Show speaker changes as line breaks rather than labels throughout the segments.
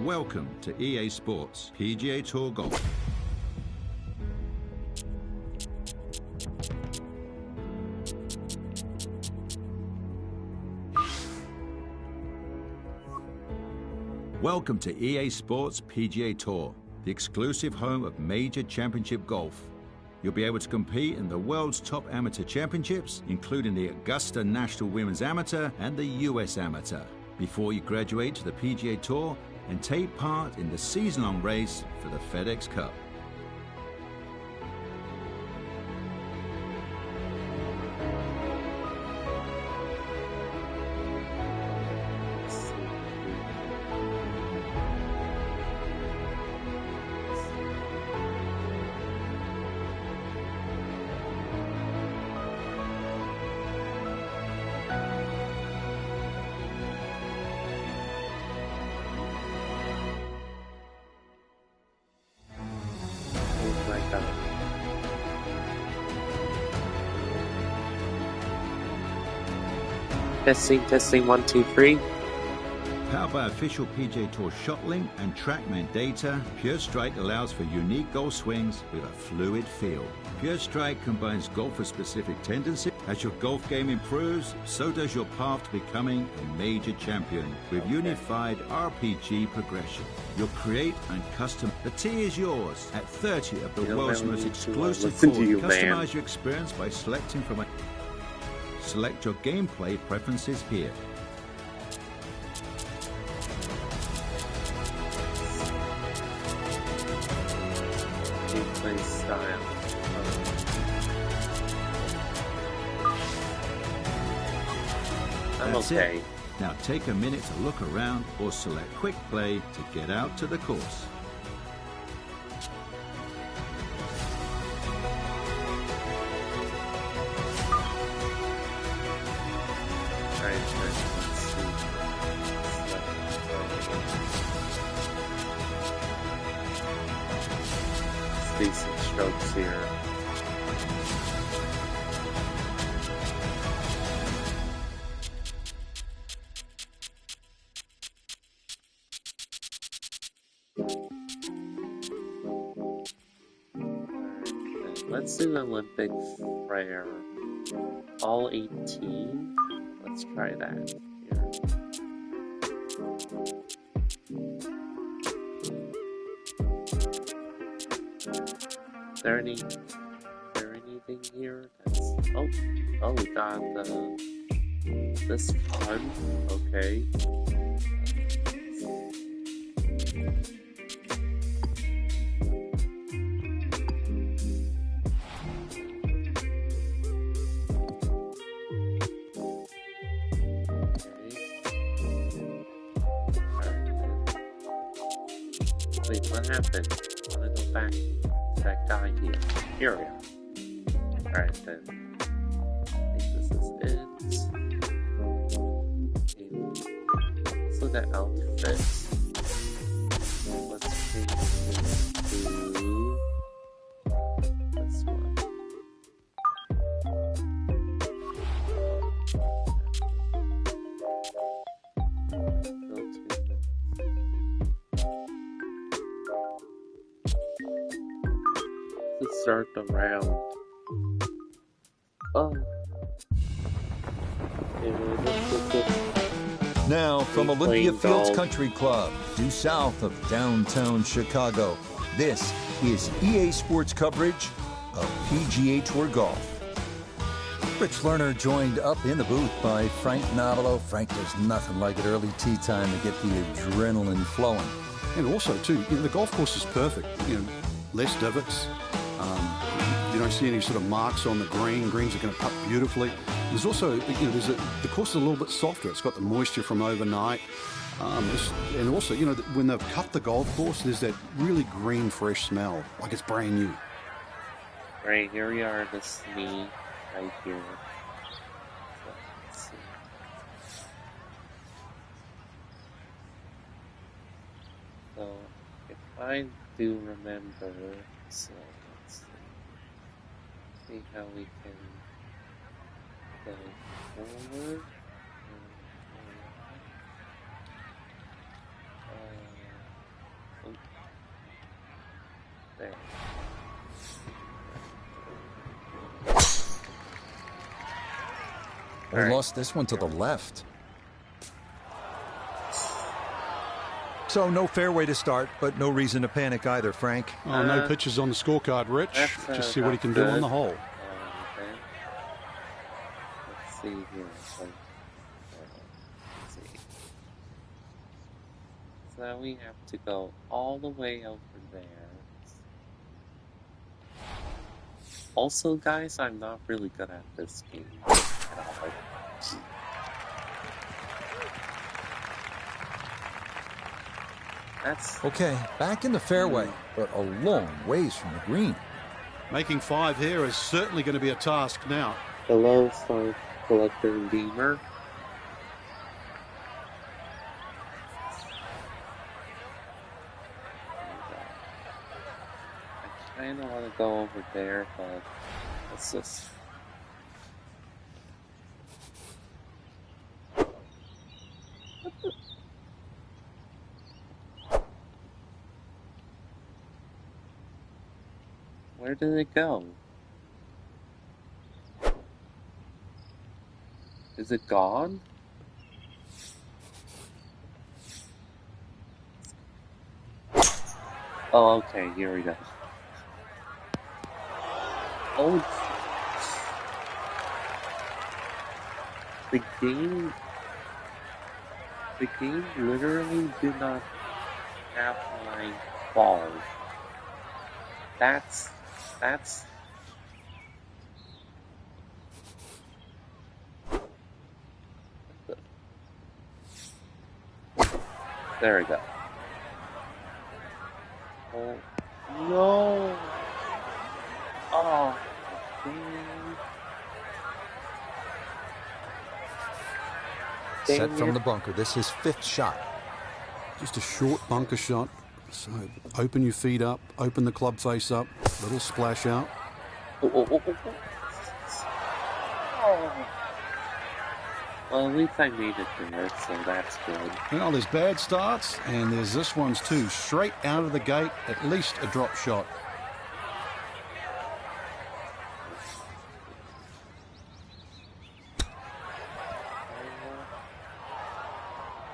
Welcome to EA Sports PGA Tour Golf. Welcome to EA Sports PGA Tour, the exclusive home of major championship golf. You'll be able to compete in the world's top amateur championships, including the Augusta National Women's Amateur and the US Amateur, before you graduate to the PGA Tour and take part in the season-long race for the FedEx Cup.
Testing, 1, 2, 3.
Powered by official PGA Tour ShotLink and TrackMan data, Pure Strike allows for unique golf swings with a fluid feel. Pure Strike combines golfer-specific tendencies. As your golf game improves, so does your path to becoming a major champion with unified RPG progression. You'll create and custom. The tee is yours at 30 of the world's most exclusive courts. Customize your experience by selecting from a... Select your gameplay preferences here.
Gameplay style.
That's
okay.
It. Now take a minute to look around or select Quick Play to get out to the course.
Decent strokes here. Let's do Olympic Frere. All 18. Let's try that here. Is there anything here? That's oh, we got this one. Okay. Wait, what happened? I want to go back to that guy here. Here we are. Alright then. I think this is it. Let's look at outfits. Let's change this to this one. Let's start the round. Oh.
Now from Olympia Fields
golf.
Country Club, due south of downtown Chicago, this is EA Sports coverage of PGA Tour Golf. Rich Lerner joined up in the booth by Frank Navalo. Frank, there's nothing like it early tee time to get the adrenaline flowing.
And also, too, the golf course is perfect. Less divots. You don't see any sort of marks on the green. Greens are going to putt beautifully. There's also, the course is a little bit softer. It's got the moisture from overnight. And also, when they've cut the golf course, there's that really green, fresh smell, like it's brand new.
Right, here we are, the snee right here. So, let's see. So, if I do remember, so let's see how we can go forward. There.
They lost this one to the left. So no fairway to start, but no reason to panic either, Frank.
Oh, no pitches on the scorecard, Rich. Just see what he can do on the hole.
Okay. Let's see here. Let's see. So we have to go all the way over there. Also, guys, I'm not really good at this game at all. That's
Okay, back in the fairway, but a long ways from the green.
Making 5 here is certainly going to be a task now.
hello, Star Collector and Beamer. I kind of want to go over there, but let's just. Where did it go? Is it gone? Oh, okay, here we go. Oh, the game literally did not have my ball. That's there we go. Oh no! Oh, man.
Set from the bunker. This is 5th shot.
Just a short bunker shot. So open your feet up, open the club face up, little splash out.
Oh. Well, at least I made it there, so that's good.
Well, there's bad starts, and there's this one's too. Straight out of the gate, at least a drop shot.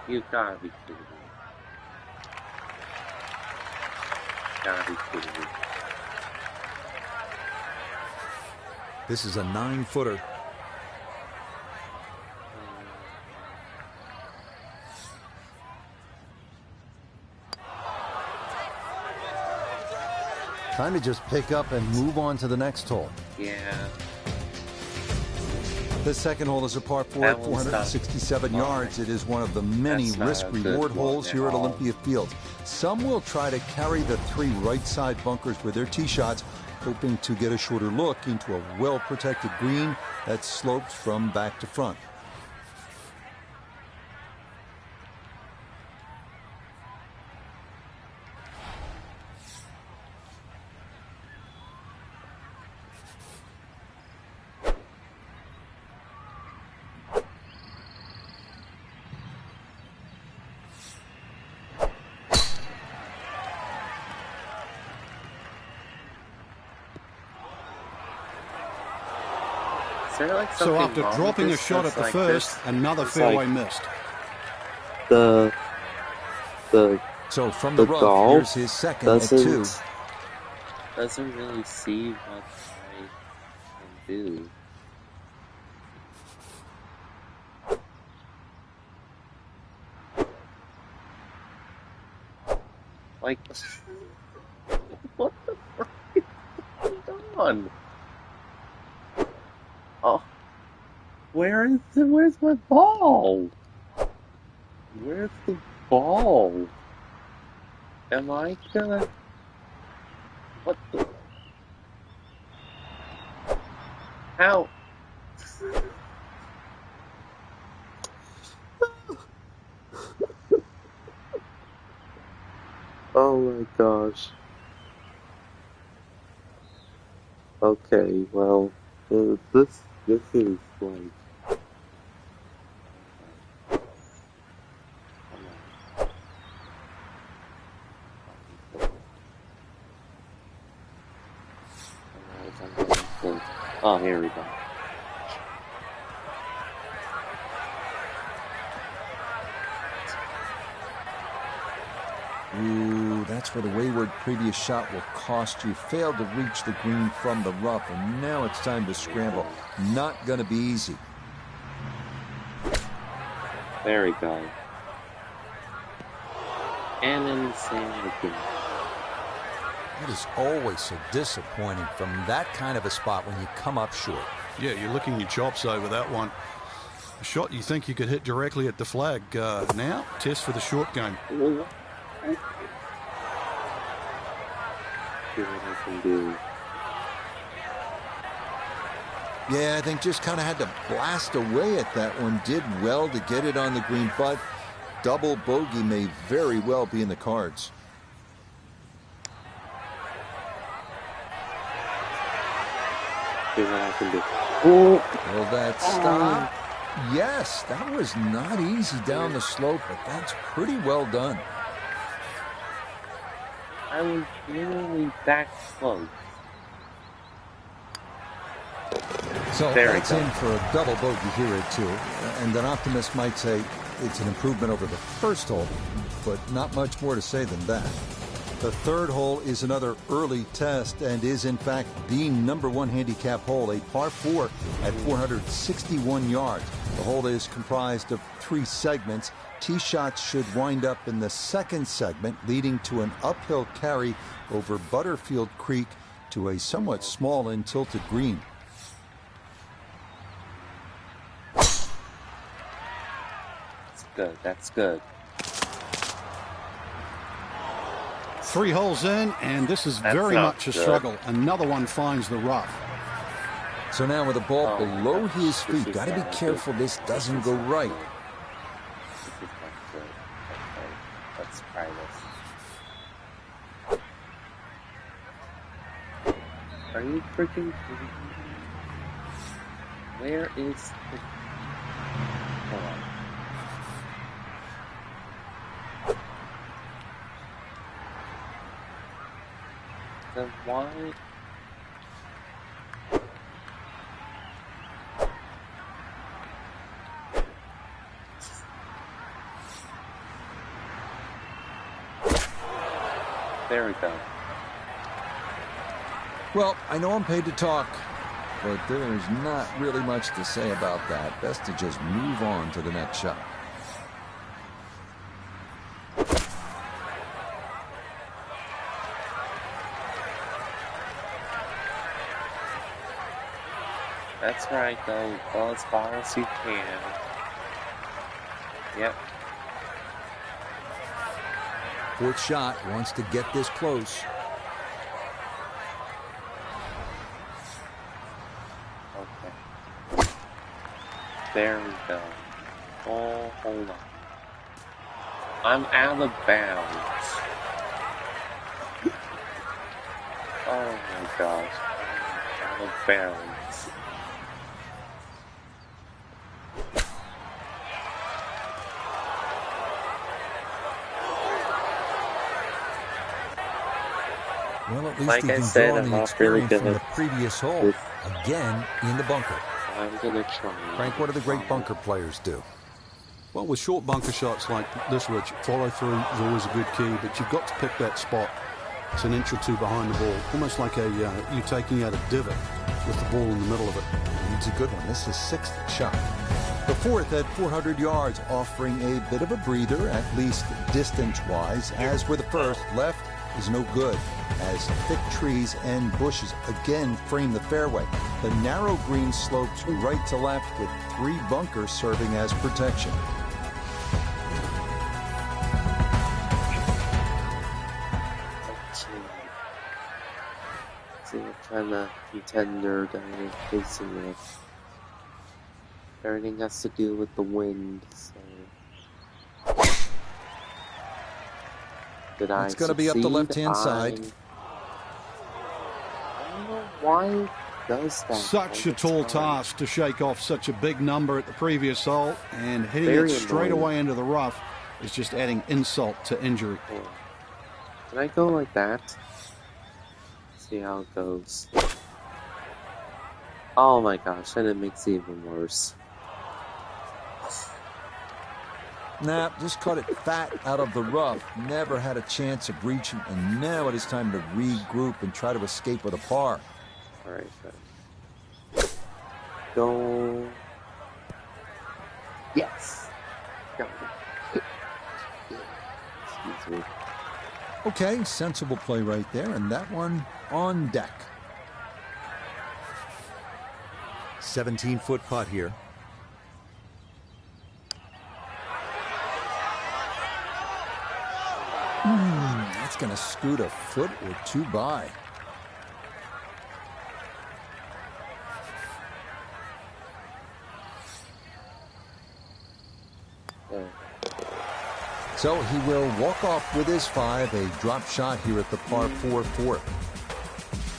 You gotta be kidding me. Gotta be kidding me.
This is a 9-footer. Time to just pick up and move on to the next hole.
Yeah.
The second hole is a par 4 at 467 yards. It is one of the many risk-reward holes here at Olympia Field. Some will try to carry the 3 right-side bunkers with their tee shots, hoping to get a shorter look into a well-protected green that slopes from back to front.
Like
so after dropping a shot at the
like
first, another fairway missed.
So
from the rough, here's his second at 2.
Doesn't really see what I can do. Like, what the frick is going on? Oh, where's my ball? Where's the ball? Am I gonna? What the? How? Oh my gosh. Okay, well, this is like. Oh, here we go.
Ooh, that's where the wayward previous shot will cost you. Failed to reach the green from the rough, and now it's time to scramble. Not going to be easy.
There we go. And insane again.
It is always so disappointing from that kind of a spot when you come up short.
Yeah, you're licking your chops over that one. A shot you think you could hit directly at the flag. Now, test for the short game.
See what I can do.
Yeah, I think just kind of had to blast away at that one. Did well to get it on the green, but double bogey may very well be in the cards.
See what I can do. Ooh.
Will that stop? Yes, that was not easy down the slope, but that's pretty well done.
I was literally that close.
So
there
that's in for a double bogey here at 2. And an optimist might say it's an improvement over the first hole, but not much more to say than that. The third hole is another early test and is in fact the #1 handicap hole, a par 4 at 461 yards. The hole is comprised of 3 segments. Tee shots should wind up in the second segment, leading to an uphill carry over Butterfield Creek to a somewhat small and tilted green.
That's good. That's good.
3 holes in, and this is
That's
very
not
much a
good.
struggle. Another one finds the rough.
So now with the ball below his
This
feet,
is
got to be
not
careful this doesn't go right.
This is not good. Okay, let's try this. Are you freaking kidding me? Where is the... Hold on. Then why... There we go.
Well, I know I'm paid to talk, but there is not really much to say about that. Best to just move on to the next shot.
That's right, go as far as you can. Yep.
Fourth shot wants to get this close.
Okay. There we go. Oh, hold on. I'm out of bounds. Oh my gosh. I'm out of bounds.
Well, at least
Like
he
I
can
said,
draw on
I'm
the
not really
experience
good
from the
at
previous hole.
this.
Again, in the bunker.
I'm gonna try.
Frank, what do the great bunker players do?
Well, with short bunker shots like this, Rich, follow through is always a good key, but you've got to pick that spot. It's an inch or two behind the ball, almost like you taking out a divot with the ball in the middle of it.
It's a good one. This is 6th shot. The 4th at 400 yards, offering a bit of a breather, at least distance-wise. As with the first, left is no good, as thick trees and bushes again frame the fairway. The narrow green slopes right to left with 3 bunkers serving as protection.
See what kind of contender that I'm facing with. Everything has to do with the wind, so... Did I
It's going to be up the left-hand side.
I don't know why it does that.
Such a tall task to shake off such a big number at the previous hole, and hitting
Very
it straight
annoying.
away into the rough is just adding insult to injury.
Can I go like that? See how it goes. Oh my gosh, and it makes it even worse.
Nah, just caught it fat out of the rough. Never had a chance of reaching, and now it is time to regroup and try to escape with a par.
Alright, then. Go. Yes! Got it. Excuse me.
Okay, sensible play right there, and that one on deck. 17-foot putt here. That's going to scoot a foot or two by. So he will walk off with his 5, a drop shot here at the par 4 fourth.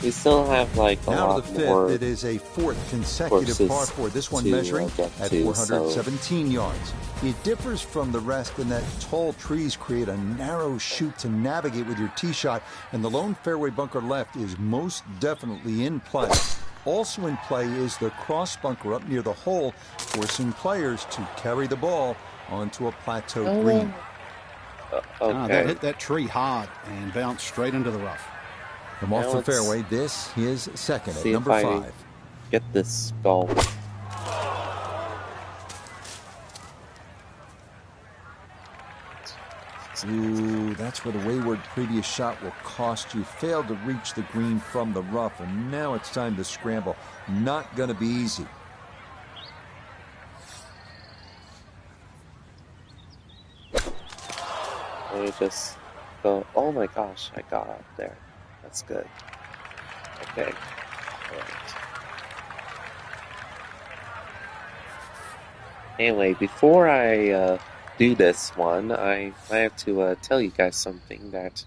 We still have like a
Now
lot
to the
more.
fifth, it is a fourth consecutive par 4. This one measuring at 417 yards. It differs from the rest in that tall trees create a narrow chute to navigate with your tee shot, and the lone fairway bunker left is most definitely in play. Also in play is the cross bunker up near the hole, forcing players to carry the ball onto a plateau green.
Okay.
That hit that tree hard and bounced straight into the rough.
From off the fairway, this is second at
see
number
if I
5.
get this golf.
Ooh, that's where the wayward previous shot will cost you. Failed to reach the green from the rough, and now it's time to scramble. Not going to be easy.
Let me just go. Oh my gosh, I got up there. That's good. Okay. Alright. Anyway, before I do this one, I have to tell you guys something that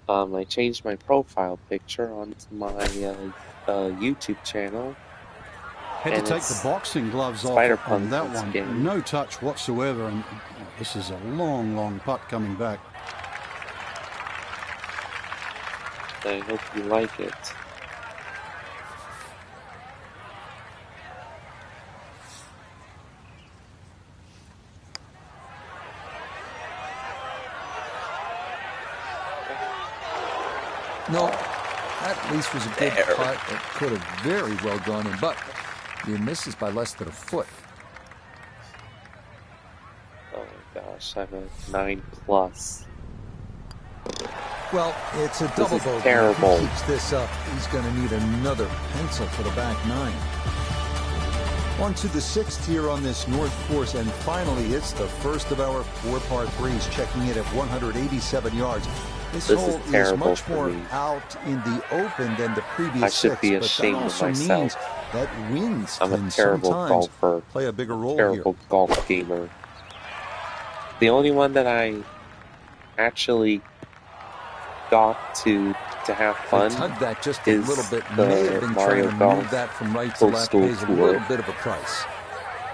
I changed my profile picture onto my YouTube channel.
Had to take the boxing gloves off on that one.
Game.
No touch whatsoever, and this is a long, long putt coming back.
I hope you like it.
No, that at least was a good putt. It could have very well gone in, but he misses by less than a foot.
Oh my gosh, I'm a 9+.
Well, it's a double bogey.
Terrible.
If he keeps this up, he's going to need another pencil for the back 9. On to the 6th here on this north course, and finally it's the first of our 4 par 3s, checking in at 187 yards. This hole is much more out in the open than the previous 6, but that also means that winds can sometimes play a bigger role here.
Terrible golf gamer. The only one that I actually got to have fun
that just
is
a little bit.
the
May have been
Mario
trying to
Golf
move that from right to left. Pays a
Tour.
little bit of a price.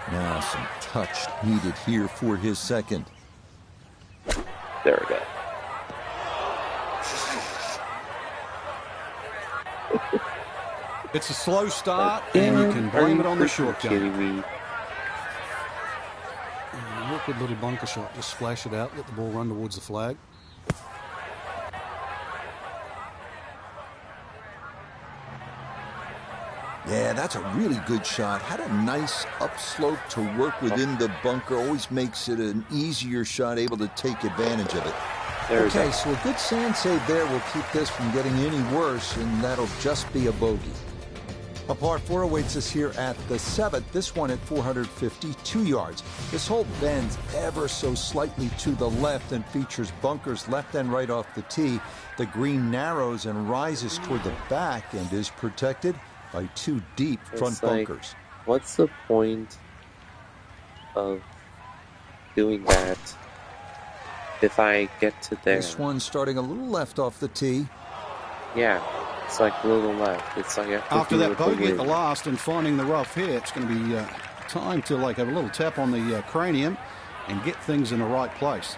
Now some touch needed here for his second.
There we go.
It's a slow start, and you can blame it on the short game. Awkward little bunker shot. Just splash it out, let the ball run towards the flag.
Yeah, that's a really good shot. Had a nice upslope to work within the bunker. Always makes it an easier shot, able to take advantage of it. Okay, so a good sand save there will keep this from getting any worse, and that'll just be a bogey. A par 4 awaits us here at the 7th, this one at 452 yards. This hole bends ever so slightly to the left and features bunkers left and right off the tee. The green narrows and rises toward the back and is protected by 2 deep front bunkers.
What's the point of doing that if I get to there?
This one starting a little left off the tee.
Yeah, it's like a little left. It's like
after that bogey at the last and finding the rough here, it's going to be time to like have a little tap on the cranium and get things in the right place.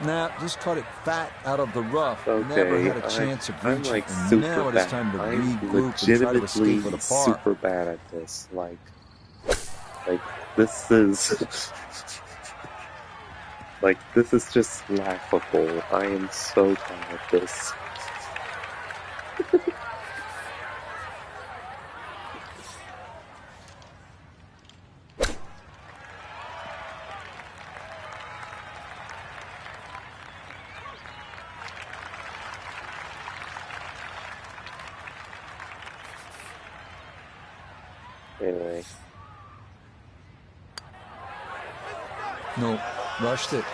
Nah, just caught it fat out of the rough.
Okay,
Never had a chance of
I'm
reaching,
like
and
super
now it is
bad.
time to
I'm
regroup and try to escape with a par.
super bad at this. Like this is like this is just laughable. I am so bad at this. Anyway.
No, rushed it.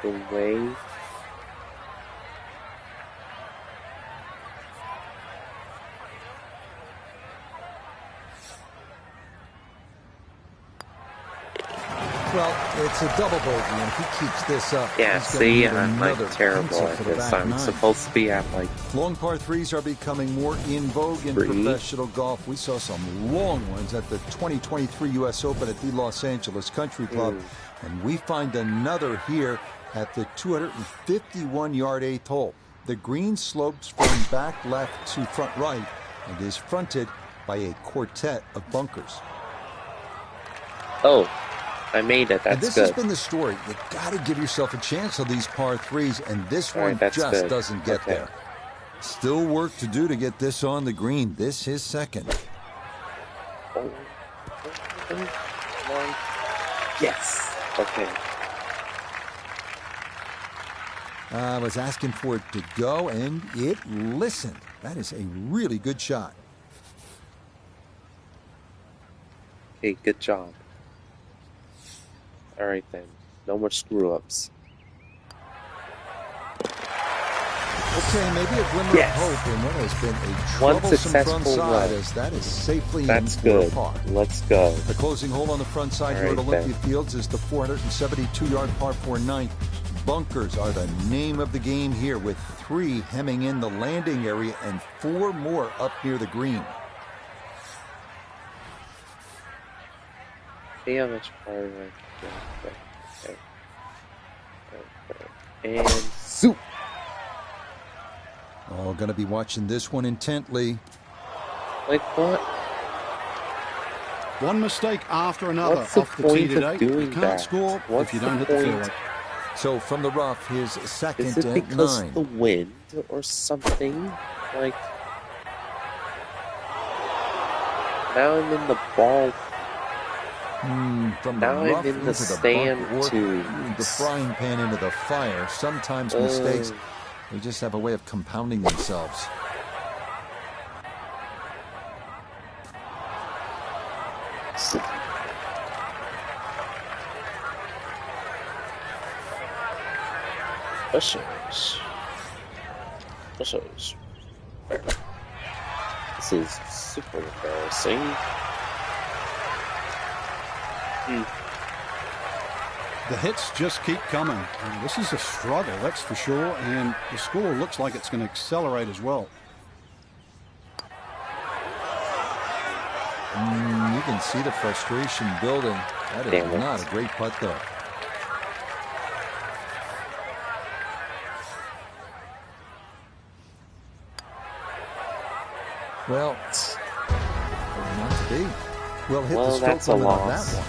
The way
Well, it's a double bogey, and if he keeps this up,
yeah,
he's
see,
gonna need
I'm like
another
terrible
pencil
at
for the
this.
back
I'm
nine.
supposed to be at like
Long par threes are becoming more in vogue in professional golf. We saw some long ones at the 2023 U.S. Open at the Los Angeles Country Club, and we find another here at the 251-yard 8th hole. The green slopes from back left to front right and is fronted by a quartet of bunkers.
Oh, I made it. That's
and this
good.
has been the story. You got to give yourself a chance on these par threes, and this one
that's
just
good.
doesn't get there. Still work to do to get this on the green. This is second.
Yes. Okay.
I was asking for it to go, and it listened. That is a really good shot.
Hey, good job. All right then. No more screw-ups.
Okay, maybe a glimmer of hope in what has been a troublesome front side, as that is safely in for a par.
Let's go.
The closing hole on the front side here at Olympia Fields is the 472-yard par 4 ninth. Bunkers are the name of the game here, with 3 hemming in the landing area and 4 more up near the green.
See how much farther I can go. Okay. And zoom.
Oh, going to be watching this one intently.
Like what?
One mistake after another
What's the
off the
point
tee today.
of doing
You can't
that?
score
What's
if you don't
the
hit the
point?
fairway.
So from the rough, his second
Is it
at
because
9.
of the wind or something? Like, now I'm in the ball.
From
now
the rough
I'm in
into
the
the
stand
bunker,
too.
or the frying pan into the fire. Sometimes mistakes, they just have a way of compounding themselves.
Pushers. This is super embarrassing.
The hits just keep coming. This is a struggle, that's for sure, and the score looks like it's going to accelerate as well.
You can see the frustration building. That is not a great putt, though. Well, not to be. Well, hit the stroke limit on that one.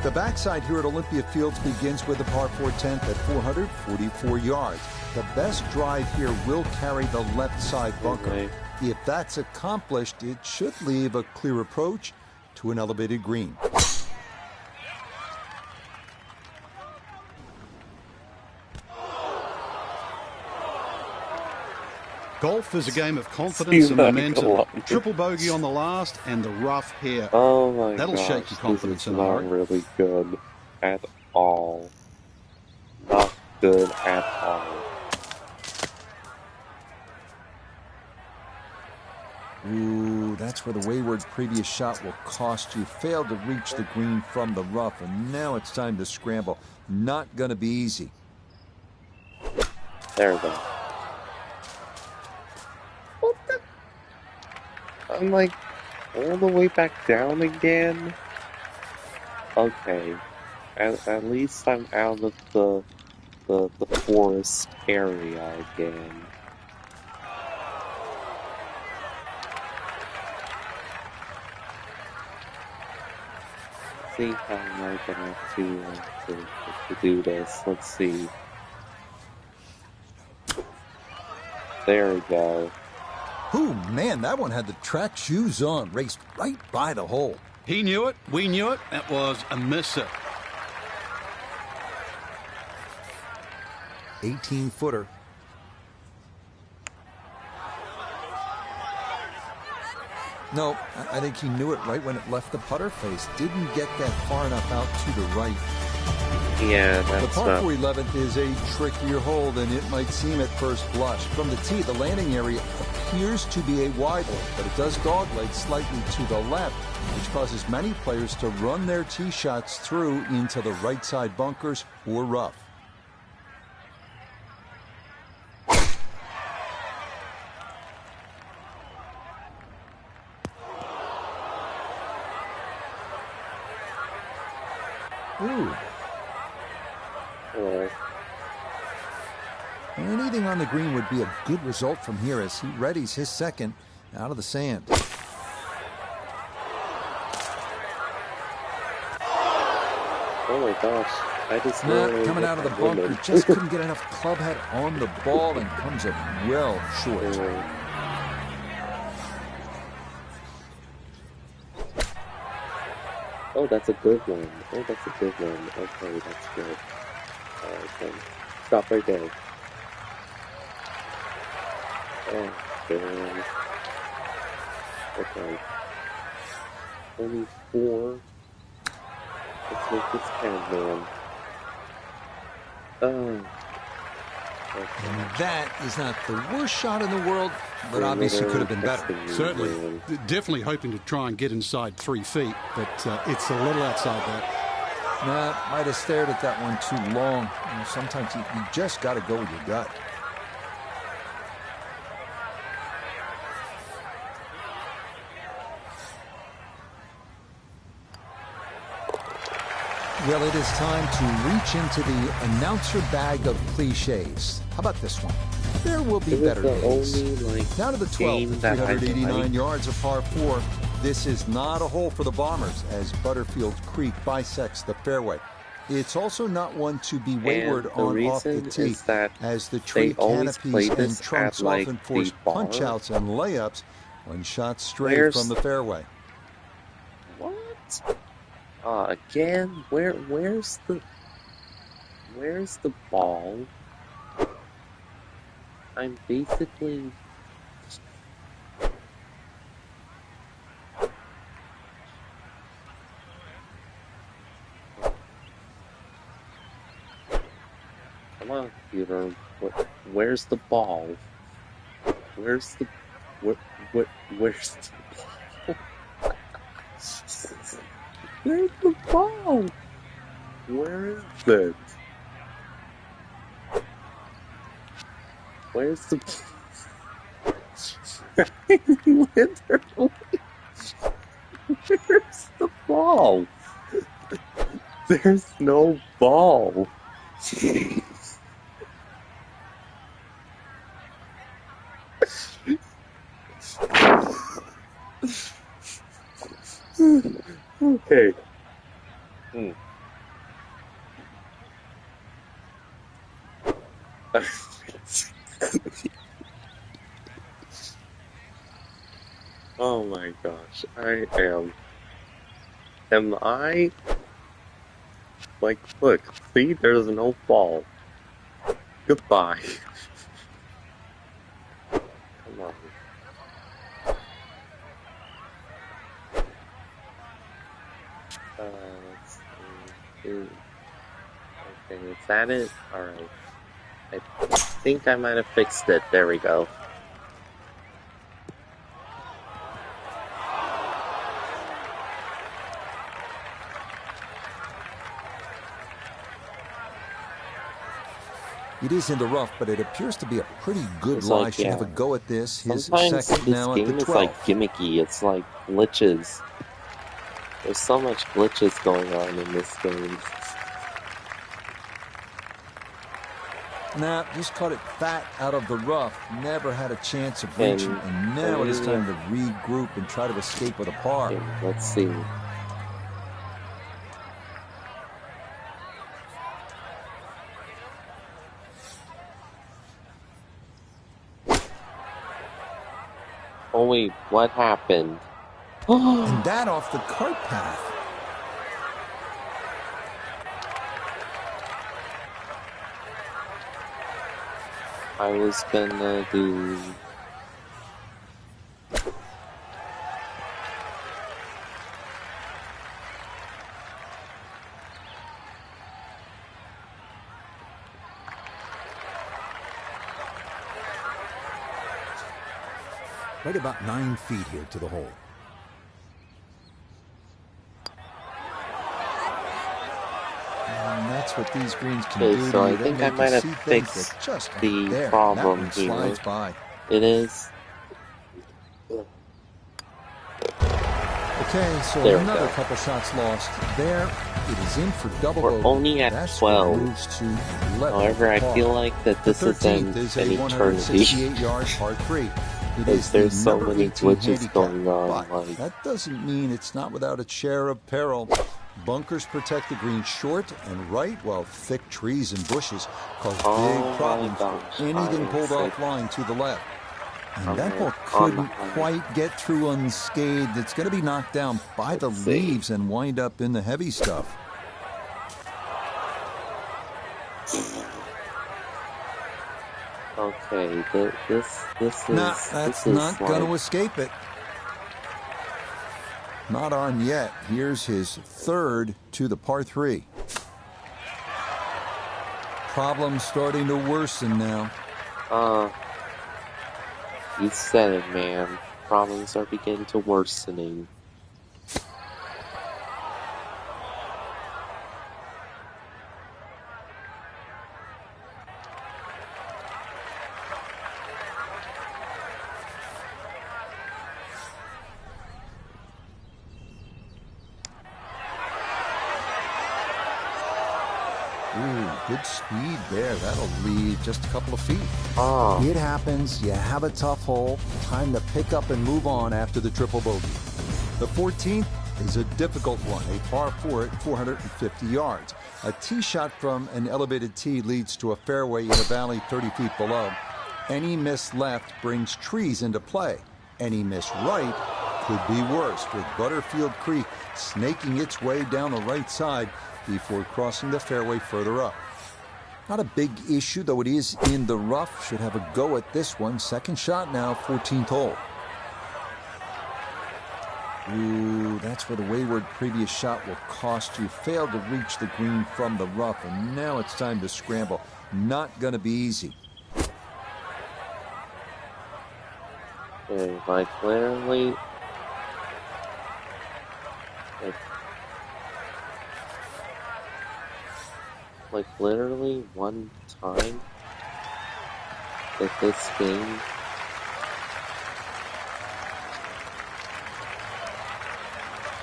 The backside here at Olympia Fields begins with a par 4 10th at 444 yards. The best drive here will carry the left side bunker. If that's accomplished, it should leave a clear approach to an elevated green.
Golf is a game of confidence and momentum. Triple bogey on the last and the rough here.
Oh my god.
That'll shake your confidence in a hurry.
Not really good at all. Not good at all.
Ooh, that's where the wayward previous shot will cost you. Failed to reach the green from the rough, and now it's time to scramble. Not going to be easy.
There we go. What the? I'm like all the way back down again. Okay. At least I'm out of the forest area again. See how am I gonna to do this? Let's see. There we go.
Ooh, man, that one had the track shoes on, raced right by the hole.
He knew it. We knew it. That was a misser.
18-footer. No, I think he knew it right when it left the putter face. Didn't get that far enough out to the right.
Yeah,
The
that's
par
not...
4 11th is a trickier hole than it might seem at first blush. From the tee, the landing area appears to be a wide hole, but it does dogleg slightly to the left, which causes many players to run their tee shots through into the right side bunkers or rough. Ooh. Anything on the green would be a good result from here as he readies his second out of the sand.
Oh my gosh. I just
coming out of the bunker, just couldn't get enough club head on the ball and comes up well short.
Oh, that's a good one. Oh, that's a good one. Okay, that's good. Alright then. Stop right there. Oh, damn. Okay. Only 4. Let's make this count, man. Oh. Okay.
And that is not the worst shot in the world, but obviously could have been better.
Certainly. Definitely hoping to try and get inside 3 feet, but it's a little outside that.
Nah, might have stared at that one too long. You know, sometimes you just got to go with your gut. Well, it is time to reach into the announcer bag of cliches. How about this one? There will be better days. Down to the 12th, 389 yards of par 4. This is not a hole for the Bombers as Butterfield Creek bisects the fairway. It's also not one to be wayward on off the tee, as the tree canopies and trunks often force punch-outs and layups when shots stray from the fairway.
What? Again, where's the ball? I'm basically come on, computer. Where's the ball? Where's the where's the ball? Where's the ball? Where is it? Where's the literally? Where's the ball? There's no ball. Jeez. Okay. Oh my gosh, am I, like, look, see, there's no ball. Goodbye. Come on. Let's see. Okay, is that it? Alright. I think I might have fixed it. There we go.
It is in the rough, but it appears to be a pretty good lie. Should have a go at this. His
Sometimes
second
this
now
game
at the
is
12.
like gimmicky. It's like glitches. There's so much glitches going on in this game.
Nah, just caught it fat out of the rough. Never had a chance of reaching, and now it is time to regroup and try to escape with a par.
Okay, let's see. Oh wait, what happened?
And that off the cart path.
I was gonna do...
Right about 9 feet here to the hole. And that's what these greens can do.
So I think I might have fixed the problem here. It is...
Okay, so another couple shots lost. There, it is in for double.
We're only at 12. However, I feel like that this is an eternity.
68-yard par 3.
Because there's so many glitches going on.
Like, that doesn't mean it's not without a share of peril. Bunkers protect the green short and right, while thick trees and bushes cause big problems for anything pulled offline to the left. And that ball couldn't quite get through unscathed. It's going to be knocked down by the leaves and wind up in the heavy stuff.
Okay, this is...
Nah, that's not going to escape it. Not on yet. Here's his third to the par 3. Problems starting to worsen now.
You said it, man. Problems are beginning to worsening.
Ooh, good speed there. That'll lead just a couple of feet. It happens. You have a tough hole. Time to pick up and move on after the triple bogey. The 14th is a difficult one, a par 4 at 450 yards. A tee shot from an elevated tee leads to a fairway in a valley 30 feet below. Any miss left brings trees into play. Any miss right could be worse, with Butterfield Creek snaking its way down the right side before crossing the fairway further up. Not a big issue, though it is in the rough. Should have a go at this one. Second shot now, 14th hole. Ooh, that's where the wayward previous shot will cost you. Failed to reach the green from the rough, and now it's time to scramble. Not going to be easy.
Okay, like literally... Like literally one time that this game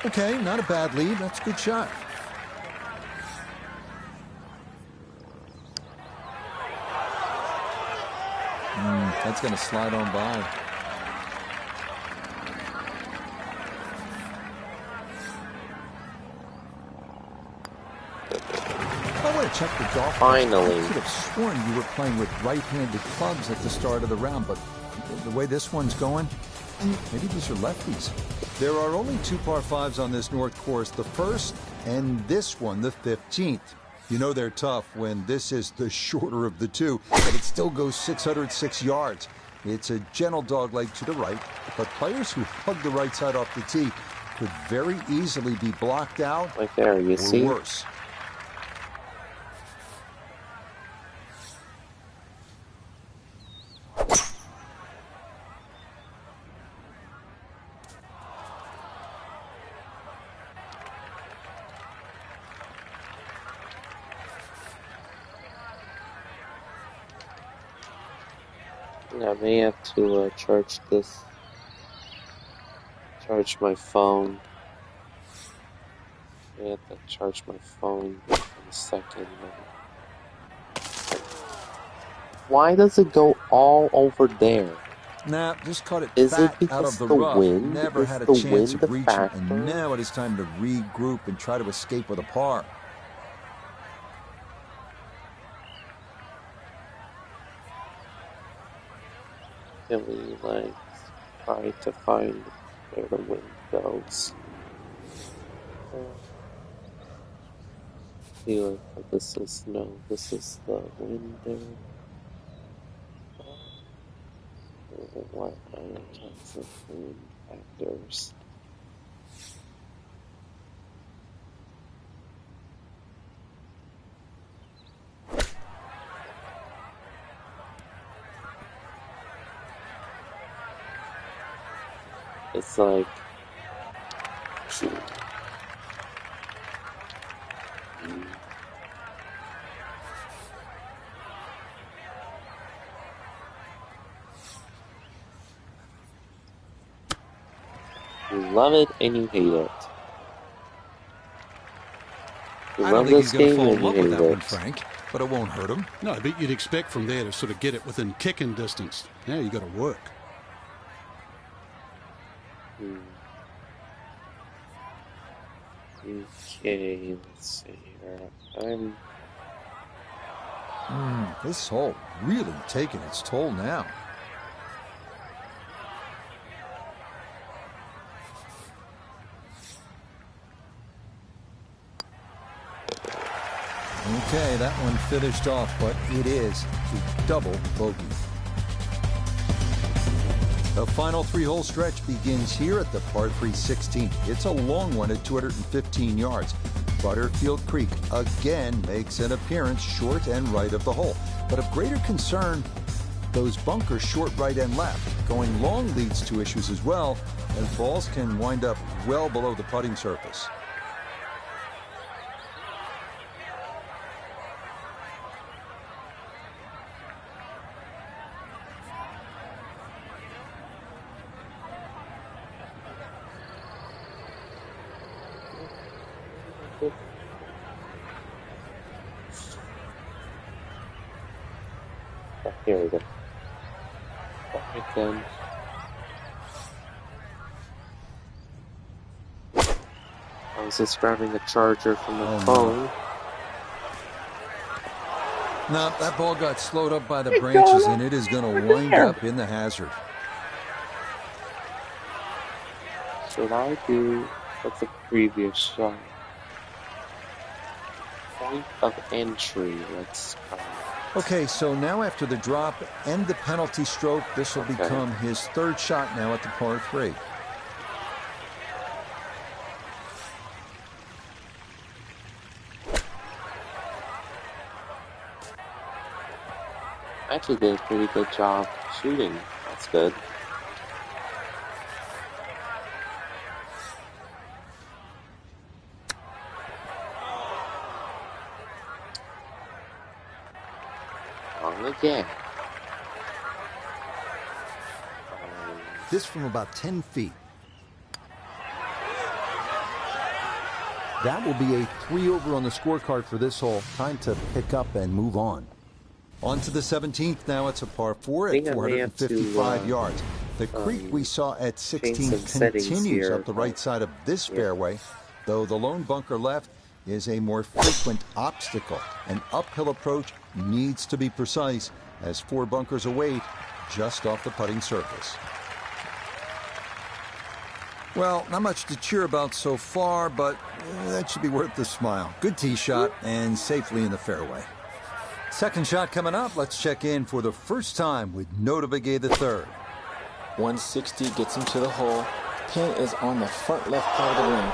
Okay, not a bad lead. That's a good shot. That's going to slide on by. Check the golf.
Finally.
I could have sworn you were playing with right-handed clubs at the start of the round, but the way this one's going, maybe these are lefties. There are only 2 par 5s on this North course, the first and this one, the 15th. You know they're tough when this is the shorter of the two, but it still goes 606 yards. It's a gentle dogleg to the right, but players who hug the right side off the tee could very easily be blocked out
right there, you see?
Or worse.
I may have to charge my phone. I have to charge my phone in a second. Why does it go all over there?
Nah, just caught it
Is it
fat out of
because
the
the
rough.
wind?
Never
Is
had a
the
chance
wind a
of reaching,
factor?
and now it is time to regroup and try to escape with a par.
Can we, like, try to find where the wind goes? Here, this is the wind there. What other types of wind factors? It's like you love it and you hate it. You
I don't
love
think
this
he's going to
game
fall in
and you
love with
hate
that one,
it.
Frank, but it won't hurt him.
No, but you'd expect from there to sort of get it within kicking distance. Now you got to work.
Okay, let's see here.
This hole really taking its toll now. Okay, that one finished off, but it is a double bogey. The final three-hole stretch begins here at the par 3 16th. It's a long one at 215 yards. Butterfield Creek again makes an appearance short and right of the hole. But of greater concern, those bunkers short right and left. Going long leads to issues as well, as balls can wind up well below the putting surface.
Here we go. Alright then. I was just grabbing a charger from the phone.
No, that ball got slowed up by the branches, and it is going to wind up in the hazard.
Should I do what's the previous shot? Point of entry, let's try.
Okay, so now after the drop and the penalty stroke, this will become his third shot now at the par 3.
Actually did a pretty good job shooting. That's good. Wrong again.
This from about 10 feet. That will be a 3 over on the scorecard for this hole. Time to pick up and move on. On to the 17th now. It's a par 4 at 455 yards. The creek we saw at 16 continues up the right side of this fairway, though the lone bunker left is a more frequent obstacle. An uphill approach needs to be precise as 4 bunkers await just off the putting surface. Well, not much to cheer about so far, but that should be worth the smile. Good tee shot and safely in the fairway. Second shot coming up. Let's check in for the first time with Notavigay III.
160 gets him to the hole. Pin is on the front left part of the ring.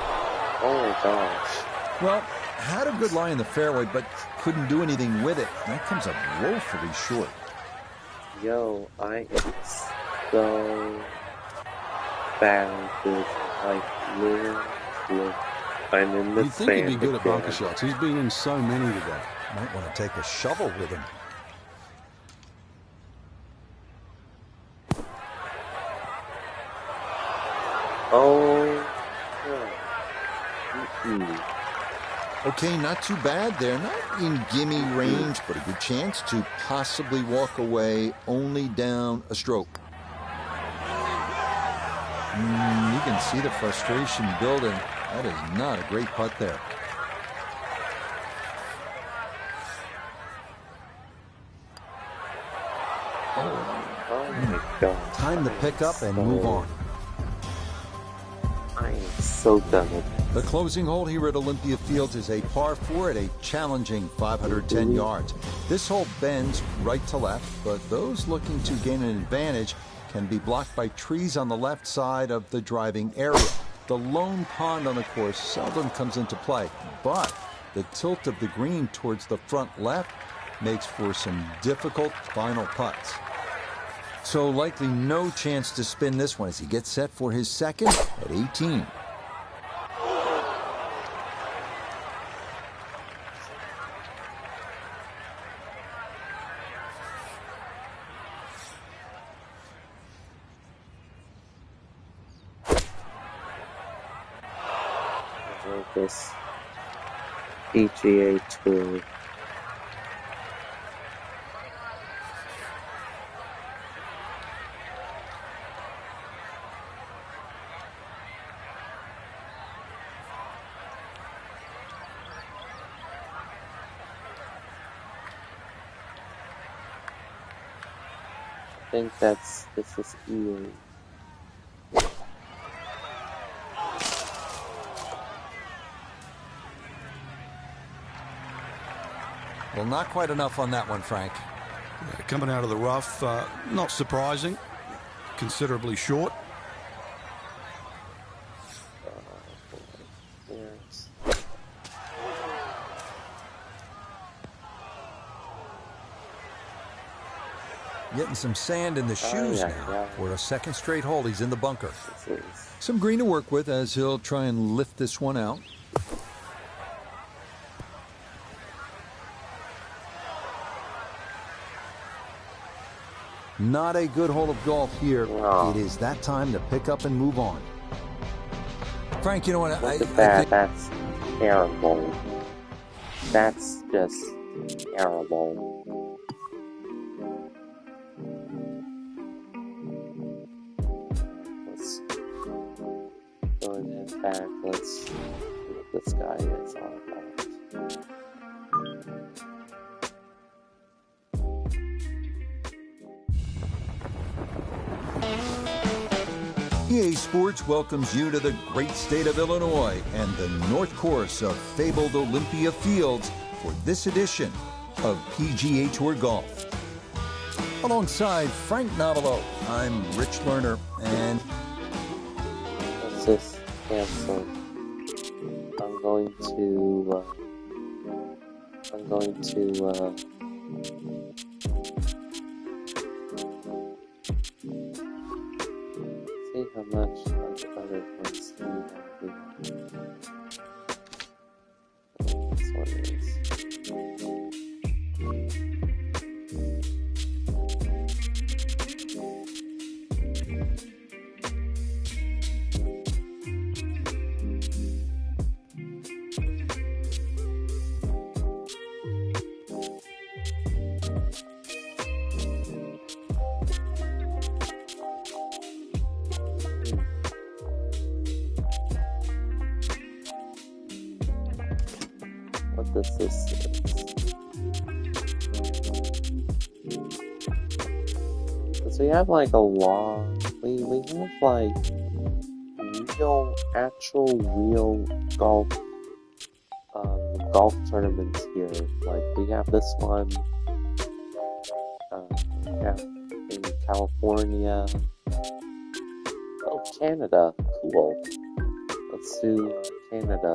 Oh my gosh.
Well, had a good lie in the fairway, but couldn't do anything with it. That comes up woefully short.
Yo, I am so bad with, like, literally, I'm in the
You'd think he'd be good at bunker shots. He's been in so many today.
Might want to take a shovel with him.
Oh.
Okay, not too bad there. Not in gimme range, but a good chance to possibly walk away only down a stroke. You can see the frustration building. That is not a great putt there.
Oh my God.
Time to pick up and move on.
I am so done with
The closing hole here at Olympia Fields is a par 4 at a challenging 510 yards. This hole bends right to left, but those looking to gain an advantage can be blocked by trees on the left side of the driving area. The lone pond on the course seldom comes into play, but the tilt of the green towards the front left makes for some difficult final putts. So likely no chance to spin this one as he gets set for his second at 18.
this PGA Tour. I think this is EA.
Well, not quite enough on that one, Frank.
Yeah, coming out of the rough, not surprising, considerably short.
Yes.
Getting some sand in the shoes now. For a second straight hole, he's in the bunker. Some green to work with as he'll try and lift this one out. Not a good hole of golf here.
No.
It is that time to pick up and move on. Frank, you know what? I think
that's terrible. That's just terrible. Let's go ahead back. Let's see what this guy is all about.
EA Sports welcomes you to the great state of Illinois and the North Course of fabled Olympia Fields for this edition of PGA Tour Golf. Alongside Frank Novelo, I'm Rich Lerner, and
Let's just cancel. I'm going to see how much like other ones we have here. This one is. What this is. Because we have like a long, we have like real golf tournaments here. Like we have this one, we have in California. Oh, Canada, cool. Let's do Canada.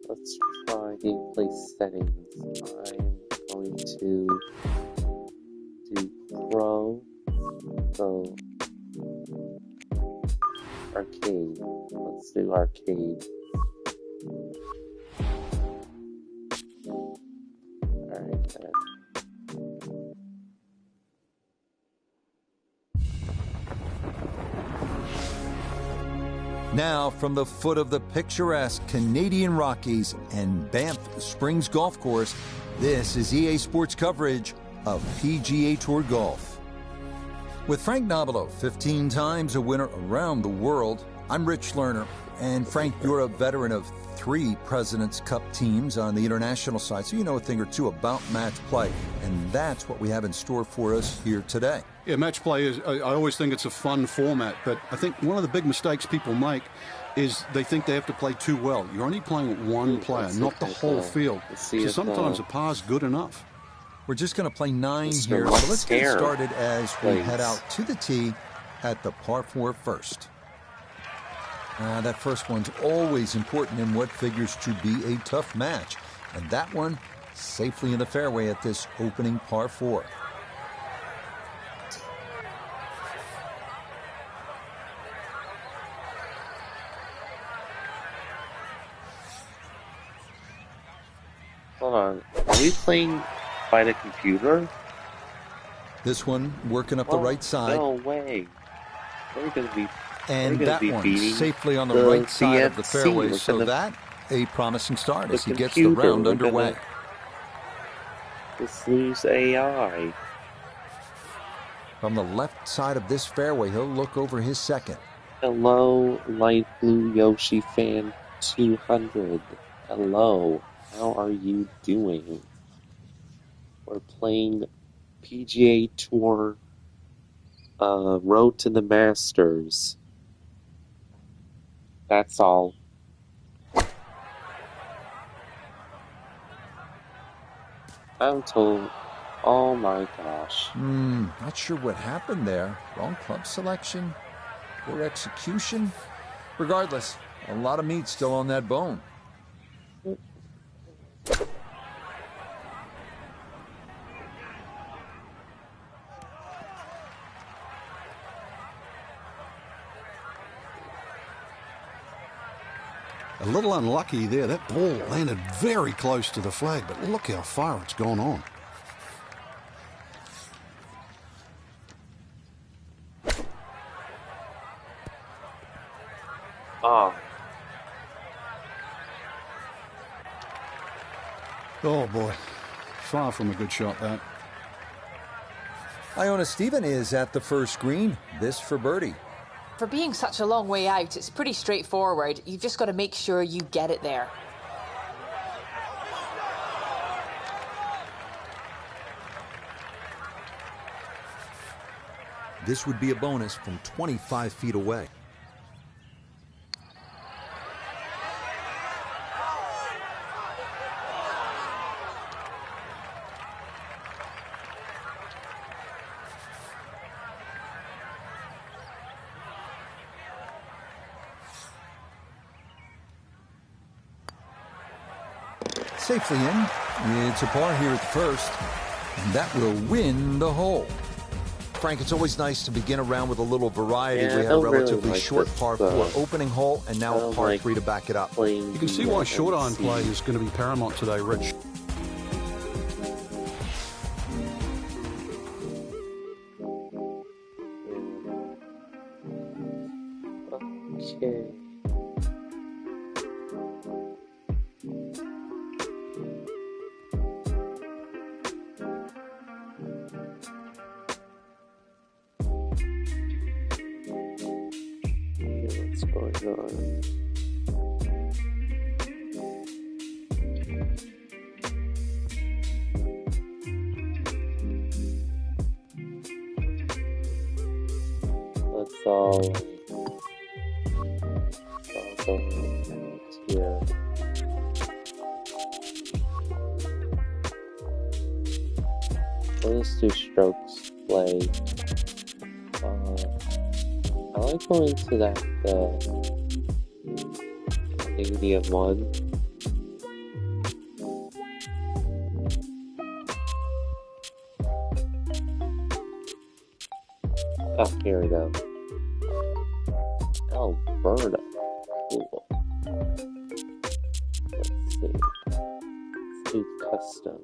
Let's try gameplay settings. I'm going to row. So, arcade. Let's do arcade. Alright then.
Now, from the foot of the picturesque Canadian Rockies and Banff Springs Golf Course, this is EA Sports coverage of PGA Tour Golf. With Frank Nobilo, 15 times a winner around the world, I'm Rich Lerner. And Frank, you're a veteran of 3 President's Cup teams on the international side, so you know a thing or two about match play. And that's what we have in store for us here today.
Yeah, match play is, I always think it's a fun format, but I think one of the big mistakes people make is they think they have to play too well. You're only playing with one player, not the whole field. So sometimes a par's good enough.
We're just going to play 9 here, so let's get started as we head out to the tee at the par 4 first. That first one's always important in what figures to be a tough match, and that one safely in the fairway at this opening par 4.
Hold on. Are we playing by the computer?
This one working up the right side.
No way. We're going to be
and that one safely on the right side of the fairway, so that a promising start as he gets the round underway.
Let's lose AI.
From the left side of this fairway, he'll look over his second.
Hello, Light Blue Yoshi Fan 200. Hello. How are you doing? We're playing PGA Tour Road to the Masters. That's all. I'm told. Oh my gosh.
Not sure what happened there. Wrong club selection, poor execution. Regardless, a lot of meat still on that bone.
A little unlucky there. That ball landed very close to the flag, but look how far it's gone on. Oh boy, far from a good shot that.
Iona Stephen is at the first green. This for birdie.
For being such a long way out, it's pretty straightforward. You've just got to make sure you get it there.
This would be a bonus from 25 feet away. Safely in. It's a par here at the first, and that will win the hole. Frank, it's always nice to begin a round with a little variety. We have a relatively short par 4 opening hole, and now a par 3 to back it up.
You can see why short iron play is going to be paramount today, Rich.
Okay. What's going on? Let's all go here. Let's do strokes play. I like going to that Canadian one. Oh, here we go. Alberta. Cool. Let's see. Let's do custom.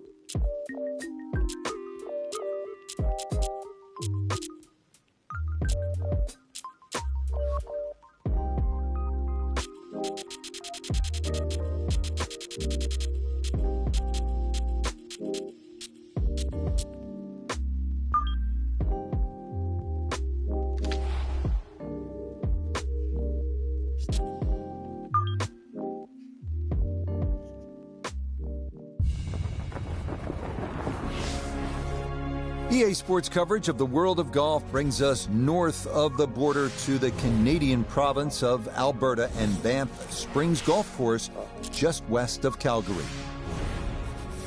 EA Sports coverage of the world of golf brings us north of the border to the Canadian province of Alberta and Banff Springs Golf Course just west of Calgary.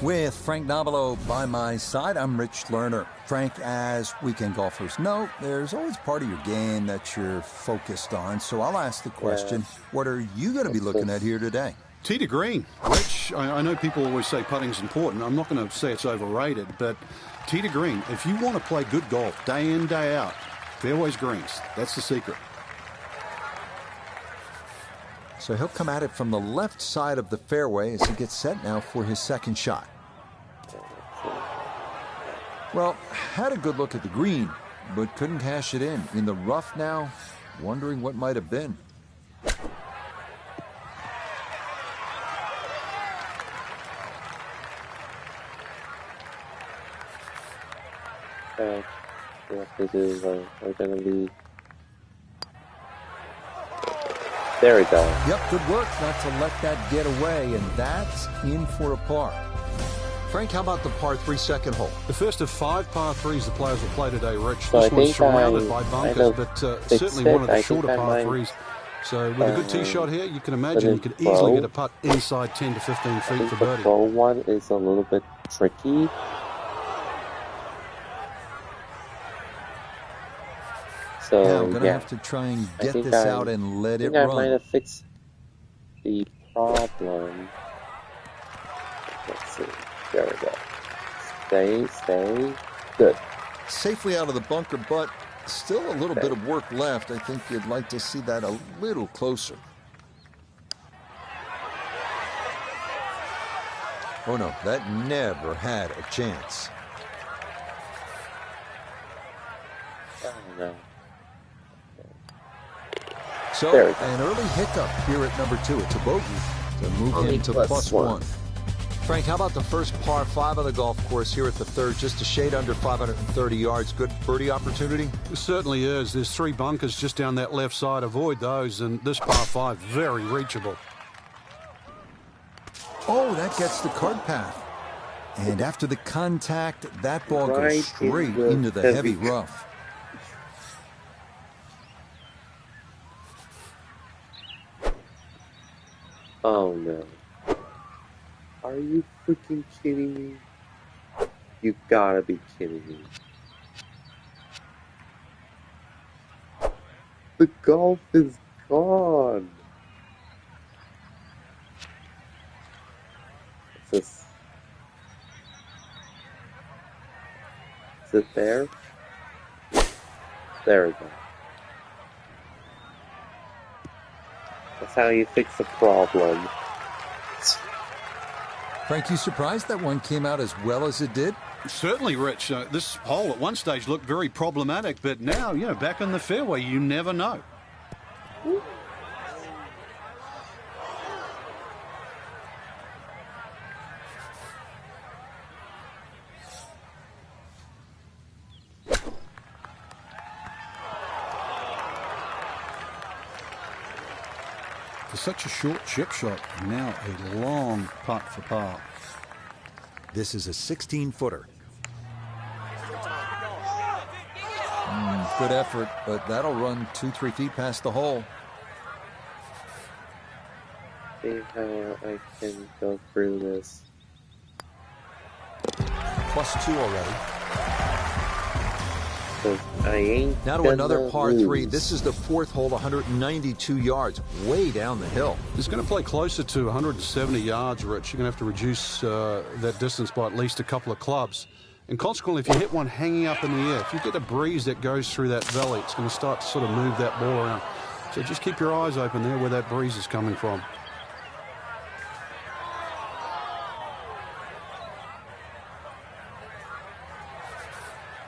With Frank Nobilo by my side, I'm Rich Lerner. Frank, as weekend golfers know, there's always part of your game that you're focused on. So I'll ask the question, what are you going to be looking at here today?
Tee to green, Rich. I know people always say putting's important. I'm not going to say it's overrated, but tee to green, if you want to play good golf day in, day out, fairways greens, that's the secret.
So he'll come at it from the left side of the fairway as he gets set now for his second shot. Well, had a good look at the green, but couldn't cash it in. In the rough now, wondering what might have been.
We have to do, we're going to be... There we go.
Yep, good work not to let that get away, and that's in for a par. Frank, how about the par 3 second hole?
The first of 5 par 3s the players will play today, Rich.
So
this one's surrounded by bunkers, but certainly one of the shorter par 3s. So with a good tee shot here, you can imagine you could easily get a putt inside 10 to 15 feet for birdie.
The pro one is a little bit tricky. So,
yeah, I'm going to have to try and get this out and let it run.
I might have fixed the problem. Let's see. There we go. Stay. Good.
Safely out of the bunker, but still a little bit of work left. I think you'd like to see that a little closer. Oh, no, that never had a chance.
Oh, no.
So, an early hiccup here at number 2. It's a bogey to move him to +1. Frank, how about the first par 5 of the golf course here at the 3rd? Just a shade under 530 yards. Good birdie opportunity?
It certainly is. There's 3 bunkers just down that left side. Avoid those, and this par 5, very reachable.
Oh, that gets the cart path. And after the contact, that ball goes straight into the heavy rough.
Oh no. Are you freaking kidding me? You gotta be kidding me. The golf is gone. What's this? Is it there? There we go. That's how you fix a problem.
Frank, you surprised that one came out as well as it did?
Certainly, Rich. This hole at one stage looked very problematic, but now, back in the fairway, you never know. For such a short chip shot, now a long putt for par.
This is a 16-footer. Good effort, but that'll run 2-3 feet past the hole.
See how I can go through this.
+2 already.
I ain't
now to another par 3. This is the 4th hole, 192 yards, way down the hill.
It's going to play closer to 170 yards, Rich. You're going to have to reduce that distance by at least a couple of clubs. And consequently, if you hit one hanging up in the air, if you get a breeze that goes through that valley, it's going to start to sort of move that ball around. So just keep your eyes open there where that breeze is coming from.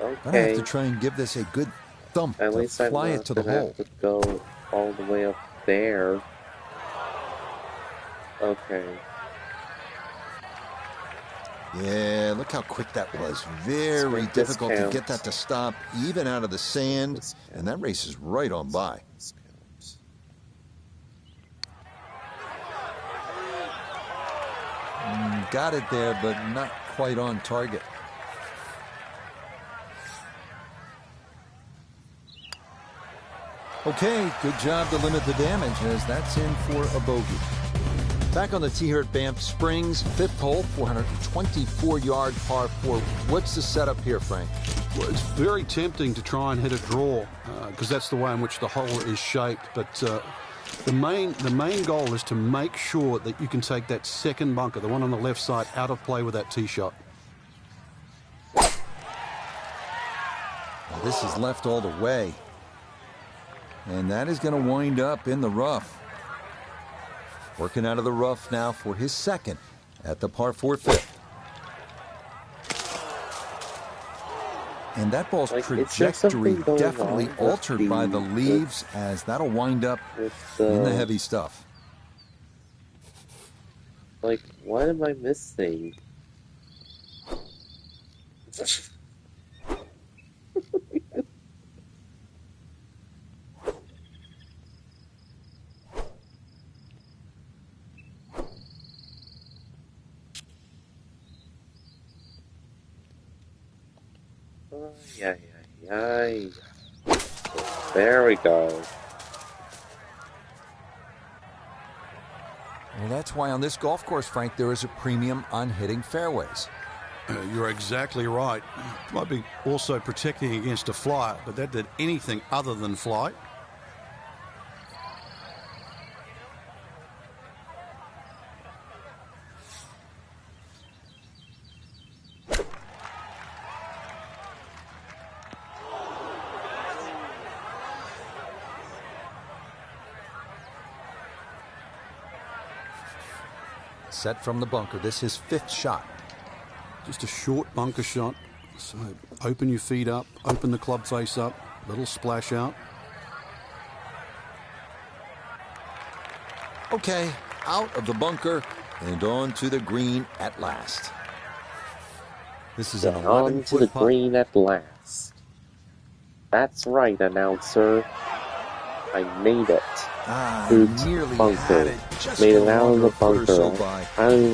I'm going to have to try and give this a good thump
At
to
least
fly
I'm
it to the
gonna
hole.
have to go all the way up there. Okay.
Yeah, look how quick that was. Very difficult to get that to stop, even out of the sand, and that race is right on by. Got it there, but not quite on target. Okay, good job to limit the damage, as that's in for a bogey. Back on the tee here at Banff Springs, 5th hole, 424-yard par 4. What's the setup here, Frank?
Well, it's very tempting to try and hit a draw because that's the way in which the hole is shaped. But the main goal is to make sure that you can take that second bunker, the one on the left side, out of play with that tee shot.
This is left all the way. And that is going to wind up in the rough. Working out of the rough now for his second at the par 4 5th. And that ball's trajectory definitely altered by the leaves, as that'll wind up in the heavy stuff.
Like, what am I missing? There we go.
Well, that's why on this golf course, Frank, there is a premium on hitting fairways.
You're exactly right. It might be also protecting against a fly, but that did anything other than fly.
Set from the bunker. This is 5th shot.
Just a short bunker shot. So open your feet up, open the club face up, little splash out.
Okay, out of the bunker and on to the green at last. This is an 11-foot
on to the green at last. That's right, announcer. I made it. Through
nearly
bunker.
had it. Just
made
a
it out of the bunker.
So by.
I don't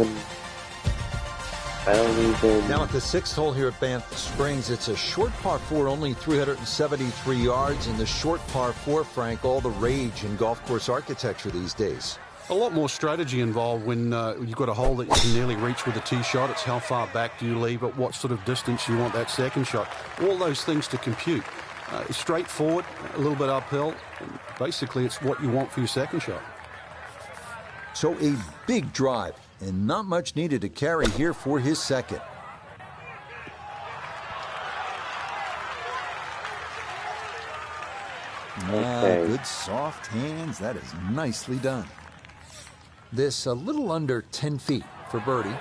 even.
Now at the 6th hole here at Banff Springs, it's a short par 4, only 373 yards, and the short par 4, Frank, all the rage in golf course architecture these days.
A lot more strategy involved when you've got a hole that you can nearly reach with a tee shot. It's how far back do you leave, at what sort of distance you want that second shot. All those things to compute. Straightforward, a little bit uphill. Basically, it's what you want for your second shot.
So a big drive, and not much needed to carry here for his second. Good soft hands. That is nicely done. This a little under 10 feet for birdie.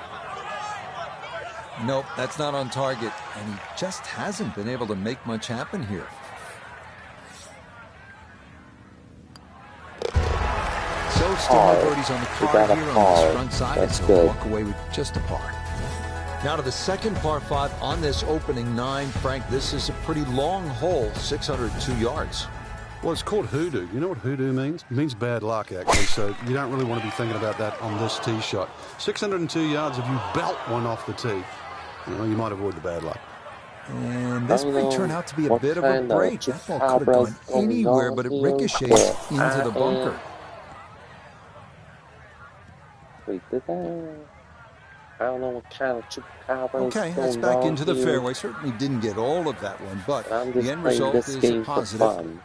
Nope, that's not on target, and he just hasn't been able to make much happen here. So still no birdies on the card here on this front side, and he'll walk away with just a par. Now to the second par 5 on this opening 9. Frank, this is a pretty long hole, 602 yards.
Well, it's called hoodoo. You know what hoodoo means? It means bad luck, actually, so you don't really want to be thinking about that on this tee shot. 602 yards, if you belt one off the tee, you might avoid the bad luck.
And this may turn out to be a bit of a break. That ball could have gone anywhere, but it ricochets into the bunker.
Wait, did that? I don't know what kind of chupacabra.
Okay, that's back into the fairway. Certainly didn't get all of that one, but the end result is a positive.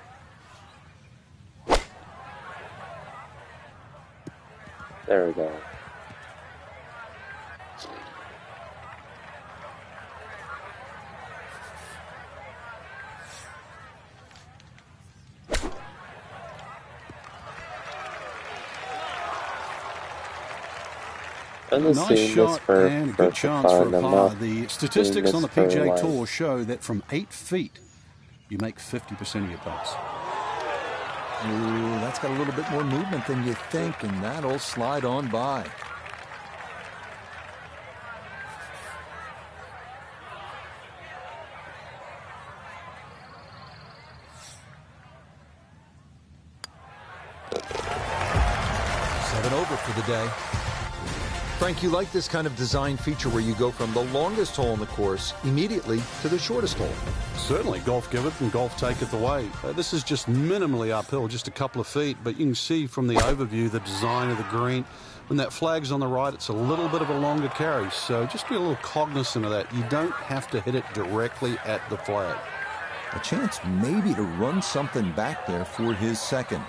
There we go. I'm
Nice
assuming this
shot
for
and a good chance for
fun.
a
I'm
par.
not
The
doing
statistics on
this
the
for,
PGA
like,
Tour show that from 8 feet, you make 50% of your putts.
Ooh, that's got a little bit more movement than you think, and that'll slide on by. Seven over for the day. Frank, you like this kind of design feature where you go from the longest hole in the course immediately to the shortest hole?
Certainly, golf giveth and golf taketh away. This is just minimally uphill, just a couple of feet, but you can see from the overview the design of the green. When that flag's on the right, it's a little bit of a longer carry, so just be a little cognizant of that. You don't have to hit it directly at the flag.
A chance maybe to run something back there for his second.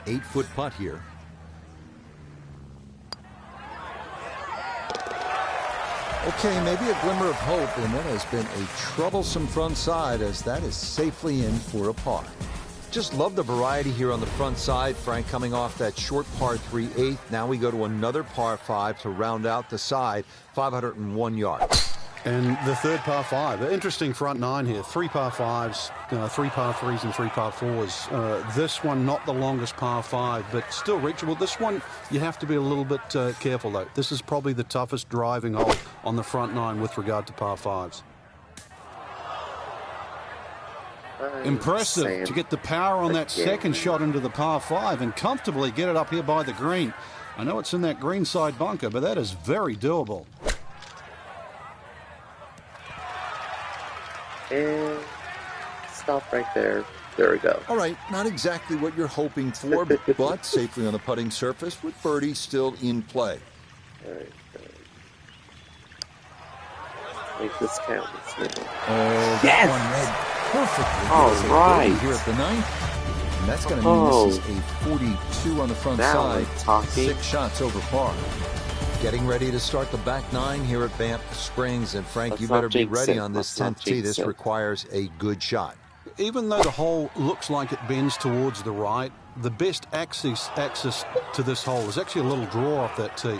Eight-foot putt here. Okay, maybe a glimmer of hope, and that has been a troublesome front side as that is safely in for a par. Just love the variety here on the front side. Frank coming off that short par 3/8. Now we go to another par 5 to round out the side, 501 yards.
And the third par 5, an interesting front nine here. 3 par 5s, 3 par 3s and 3 par 4s. This one not the longest par 5, but still reachable. This one you have to be a little bit careful though. This is probably the toughest driving hole on the front nine with regard to par 5s. Impressive to get the power on that second shot into the par 5 and comfortably get it up here by the green. I know it's in that green side bunker, but that is very doable.
And stop right there. There we go.
All right, not exactly what you're hoping for, but safely on the putting surface with birdie still in play.
All right. Make this count.
Oh,
yes!
One read perfectly.
All right.
Here at the ninth. And that's going to mean this is a 42 on the front side. 6 shots over par. Getting ready to start the back nine here at Banff Springs. And Frank, you better be ready on this 10th tee. This requires a good shot.
Even though the hole looks like it bends towards the right, the best access to this hole is actually a little draw off that tee.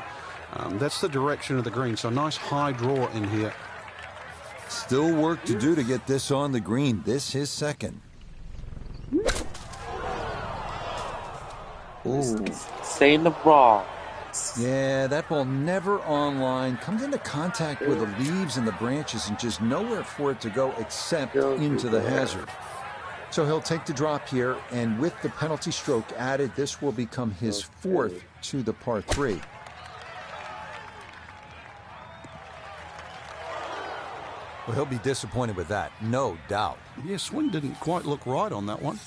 That's the direction of the green, so a nice high draw in here.
Still work to do to get this on the green. This is second.
Ooh. Stay in the raw.
Yeah, that ball never on line. Comes into contact with the leaves and the branches and just nowhere for it to go except into the hazard. So he'll take the drop here, and with the penalty stroke added, this will become his 4th to the par 3. Well, he'll be disappointed with that, no doubt.
Yeah, swing didn't quite look right on that one.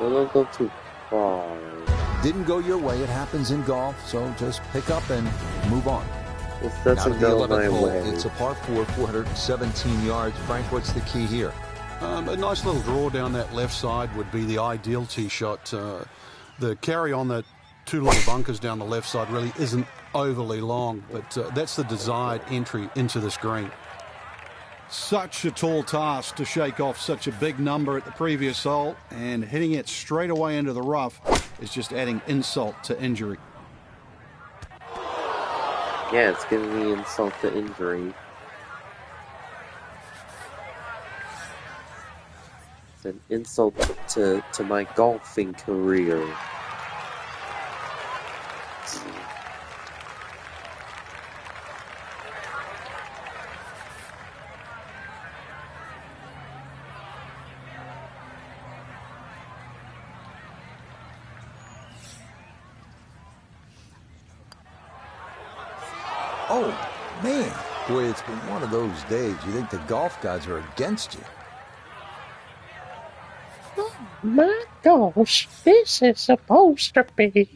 Well, don't go too far.
Didn't go your way. It happens in golf, so just pick up and move on.
This doesn't go my way.
It's a par 4, 417 yards. Frank, what's the key here?
A nice little draw down that left side would be the ideal tee shot. The carry on the 2 little bunkers down the left side really isn't overly long, but that's the desired entry into this green. Such a tall task to shake off such a big number at the previous hole, and hitting it straight away into the rough is just adding insult to injury.
Yeah, it's giving me insult to injury. It's an insult to my golfing career.
Oh, man. Boy, it's been one of those days. You think the golf gods are against you.
Oh, my gosh. This is supposed to be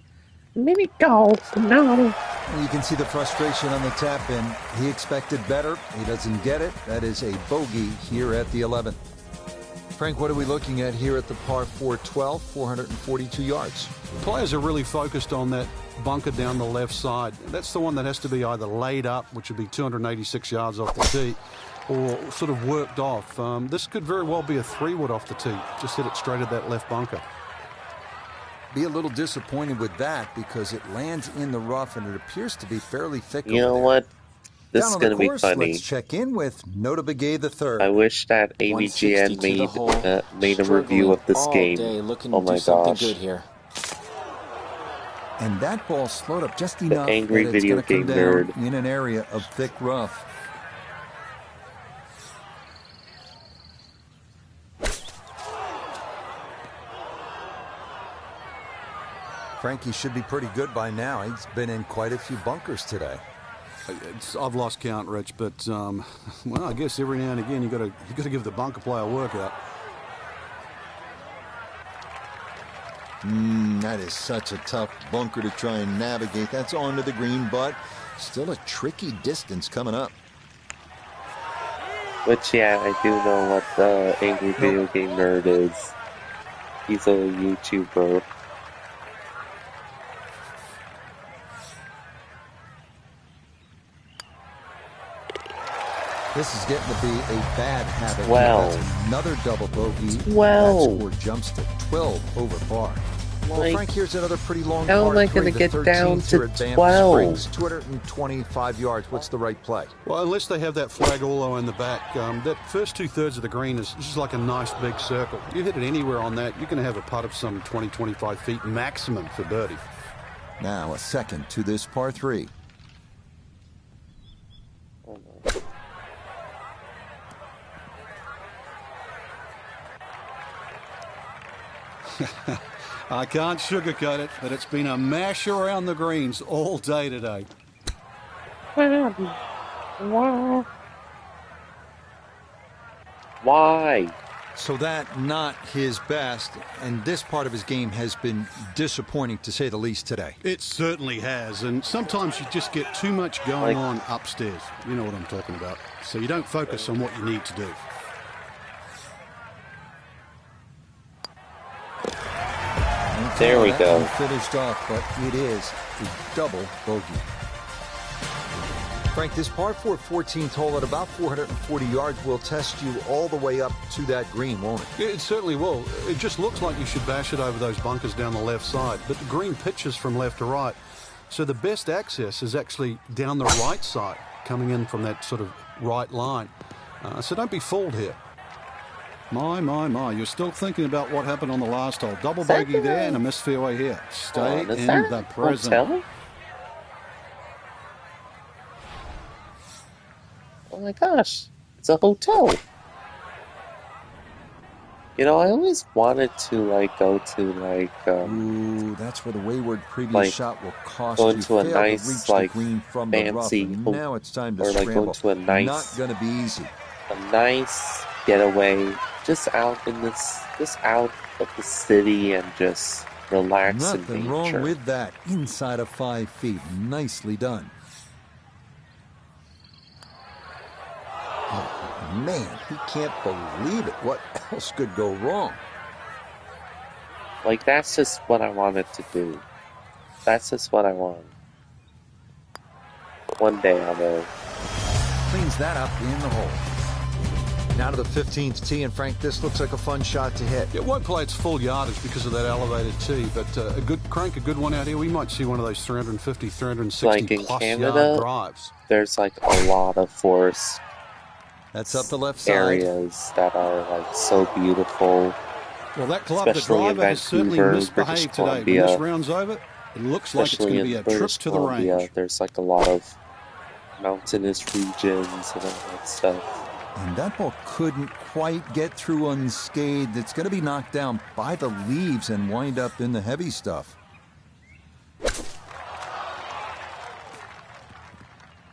mini golf. No.
You can see the frustration on the tap in. He expected better. He doesn't get it. That is a bogey here at the 11th. Frank, what are we looking at here at the par 412, 442 yards?
Players are really focused on that bunker down the left side. That's the one that has to be either laid up, which would be 286 yards off the tee, or sort of worked off. This could very well be a 3-wood off the tee. Just hit it straight at that left bunker.
Be a little disappointed with that because it lands in the rough and it appears to be fairly thick.
You know what? This is going to be funny.
Let's check in with Nota Begay III.
I wish that AVGN made a review of this game. Oh my gosh.
Good here.
And that ball slowed up just enough
angry
that it's
video
going to come
game
down
nerd.
in an area of thick rough. Frankie should be pretty good by now. He's been in quite a few bunkers today.
I've lost count, Rich, but well, I guess every now and again you got to give the bunker player a workout.
That is such a tough bunker to try and navigate. That's onto the green, but still a tricky distance coming up.
But yeah, I do know what the angry video game nerd is. He's a YouTuber.
This is getting to be a bad habit.
Well,
that's another double bogey.
Well,
that score jumps to 12 over par. Well, Frank, here's another pretty long
how am I
going to
get down to 12?
225 yards. What's the right play?
Well, unless they have that flag all the way in the back, that first 2/3 of the green is just like a nice big circle. You hit it anywhere on that, you're going to have a putt of some 20, 25 feet maximum for birdie.
Now a second to this par 3.
I can't sugarcoat it, but it's been a mash around the greens all day today.
Why?
So that not his best, and this part of his game has been disappointing to say the least today.
It certainly has, and sometimes you just get too much going on upstairs. You know what I'm talking about. So you don't focus on what you need to do.
There we go.
Finished off, but it is a double bogey. Frank, this par 4 14th hole at about 440 yards will test you all the way up to that green, won't it?
It certainly will. It just looks like you should bash it over those bunkers down the left side, but the green pitches from left to right. So the best access is actually down the right side, coming in from that sort of right line. So don't be fooled here. My, you're still thinking about what happened on the last hole. Double bogey there and a missed fairway here. Stay in the present.
Hotel?
Oh my gosh.
It's a hotel. You know, I always wanted to, go to,
Ooh, that's where the wayward previous shot will cost
go
you.
into a nice,
reach the green from
fancy,
the rough, now it's time to
or,
scramble.
go to a nice,
not going to be easy.
A nice getaway, just out of the city and just relax in nature.
Nothing wrong with that. Inside of 5 feet. Nicely done. Oh, man, he can't believe it. What else could go wrong?
That's just what I wanted to do. That's just what I want. One day I will.
Cleans that up in the hole. Now to the 15th tee, and Frank, this looks like a fun shot to hit.
It won't play its full yardage because of that elevated tee, but a good one out here. We might see one of those 350, 360
in
plus
Canada,
yard drives.
There's a lot of forest.
That's up the left side.
Areas that are so beautiful.
Well, that club, the
Especially
driver, has certainly
Vancouver,
misbehaved
British
today. When
Columbia.
this round's over, it looks like it's going to be a trip
British
to the
Columbia,
range.
There's a lot of mountainous regions and all that stuff.
And that ball couldn't quite get through unscathed. It's going to be knocked down by the leaves and wind up in the heavy stuff.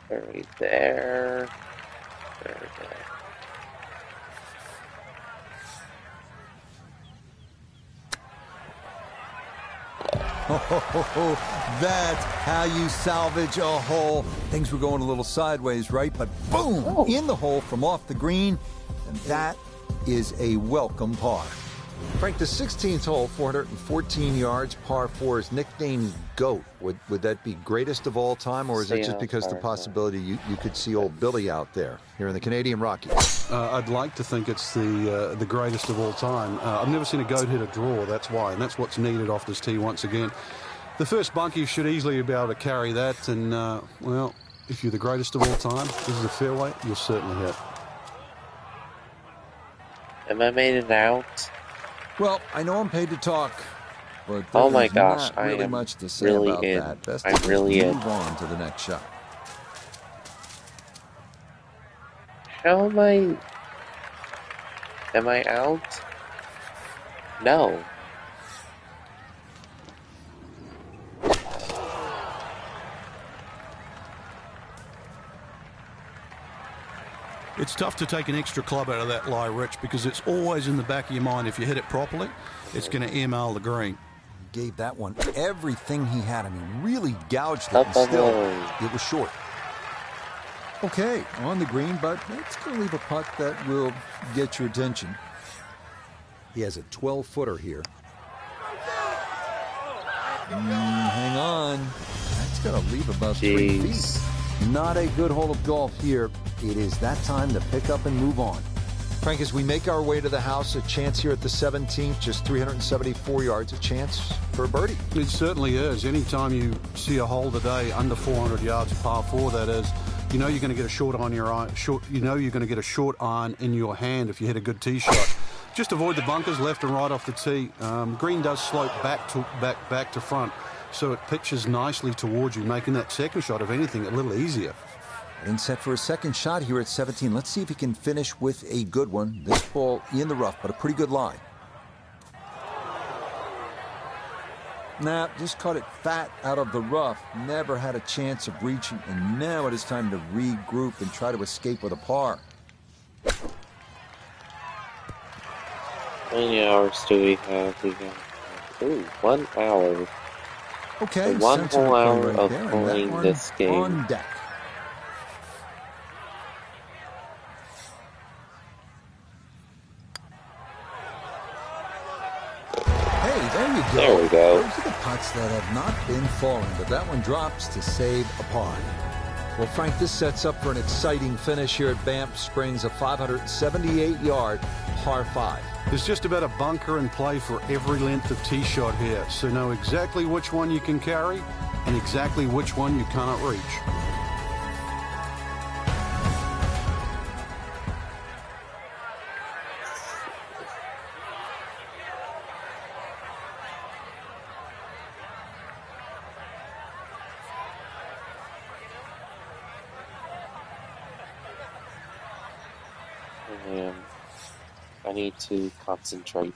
Right there. There we go.
Oh, that's how you salvage a hole. Things were going a little sideways, right? But boom, in the hole from off the green. And that is a welcome par. Frank, the 16th hole, 414 yards, par 4 is nicknamed GOAT. Would that be greatest of all time, or is it just because the possibility you could see old Billy out there here in the Canadian Rockies?
I'd like to think it's the greatest of all time. I've never seen a GOAT hit a draw, that's why, and that's what's needed off this tee once again. The first bunkie should easily be able to carry that, and, well, if you're the greatest of all time, this is a fairway, you'll certainly hit.
Am I made it out?
Well, I know I'm paid to talk, but
oh my gosh,
not really
I am
much to say
really
about
in.
that. Best
I'm
to
really
move on to the next shot.
How am I? Am I out? No.
It's tough to take an extra club out of that lie, Rich, because it's always in the back of your mind. If you hit it properly, it's going to email the green.
Gave that one everything he had. I mean, really gouged it, and still, it was short. Okay, on the green, but it's going to leave a putt that will get your attention. He has a 12-footer here. Hang on. That's going to leave about 3 feet. Not a good hole of golf here. It is that time to pick up and move on. Frank, as we make our way to the house, a chance here at the 17th, just 374 yards, a chance for a birdie.
It certainly is. Anytime you see a hole today under 400 yards, par 4 that is, you know you're going to get a short on your iron. You know you're going to get a short iron in your hand if you hit a good tee shot. Just avoid the bunkers left and right off the tee. Green does slope back to front, so it pitches nicely towards you, making that second shot, if anything, a little easier.
And set for a second shot here at 17. Let's see if he can finish with a good one. This ball in the rough, but a pretty good lie. Nah, just caught it fat out of the rough. Never had a chance of reaching, and now it is time to regroup and try to escape with a par.
How many hours do we have? We have 1 hour.
Okay,
so 1 whole hour
right
of
there,
playing this game.
On deck.
There we go.
Those are the putts that have not been falling, but that one drops to save a par. Well, Frank, this sets up for an exciting finish here at Banff Springs, a 578-yard par 5.
There's just about a bunker in play for every length of tee shot here, so know exactly which one you can carry and exactly which one you cannot reach.
I need to concentrate.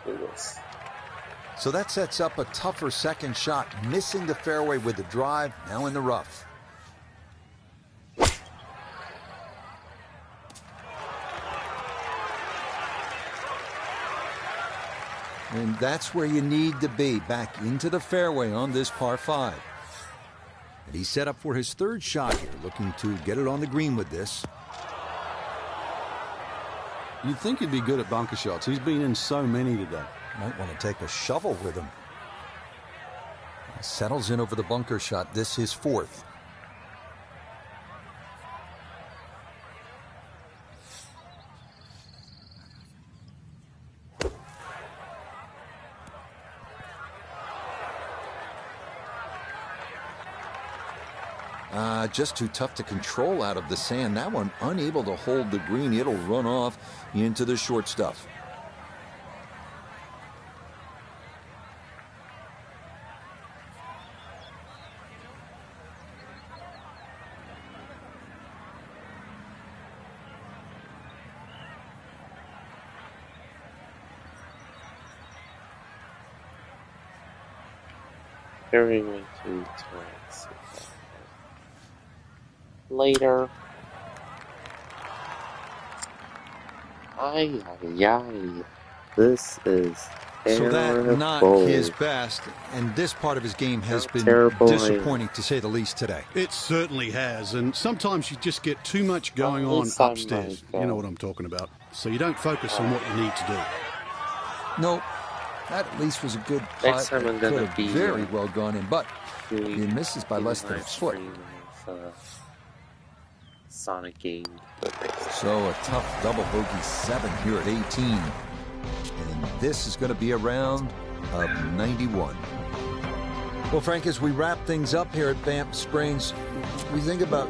Do this.
So that sets up a tougher second shot, missing the fairway with the drive, now in the rough. And that's where you need to be, back into the fairway on this par 5. And he's set up for his third shot here, looking to get it on the green with this.
You'd think he'd be good at bunker shots. He's been in so many today.
Might want to take a shovel with him. He settles in over the bunker shot. This is fourth. Just too tough to control out of the sand. That one unable to hold the green. It'll run off into the short stuff.
Carrying me to turns. Later. Ay. This is
So that not his
Terrible.
best, and this part of his game has
How
been
terrible I am.
disappointing to say the least today.
It certainly has, and sometimes you just get too much going
Oh,
on
it's on
upstairs.
my
You know
God.
what I'm talking about. So you don't focus on what you need to do.
Nope. That at least was a good
Next
putt.
time I'm
It
gonna
could have
be
very well gone in, but
doing
he misses by less than a
live
foot.
stream of Sonic game footage.
So a tough double bogey 7 here at 18. And this is going to be a round of 91. Well, Frank, as we wrap things up here at Banff Springs, we think about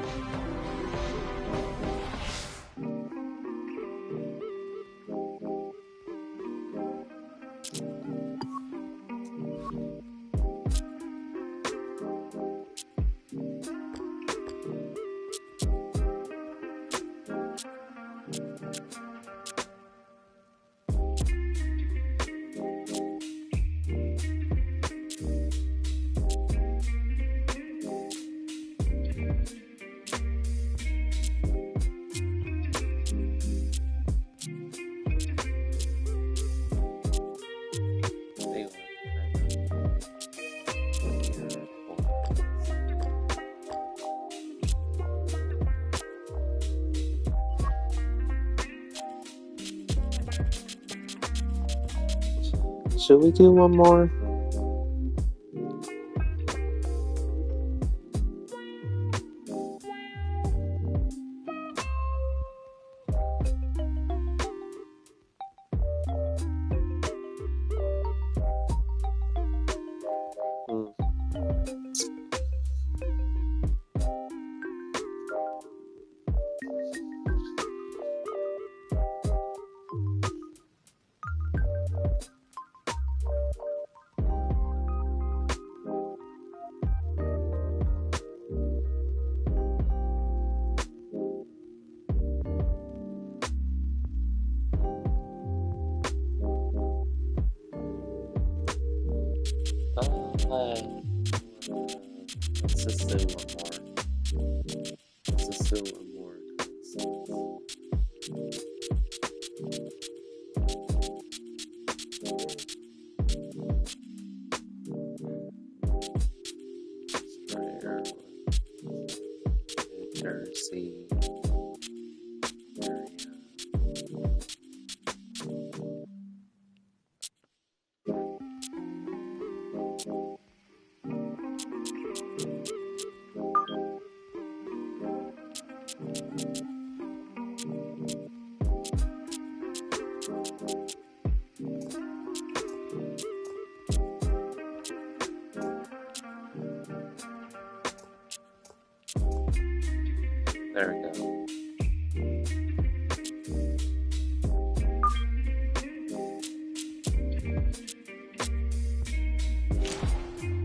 Should we do one more? Let's just do one more. Let's just do one more. Jersey area. There we go.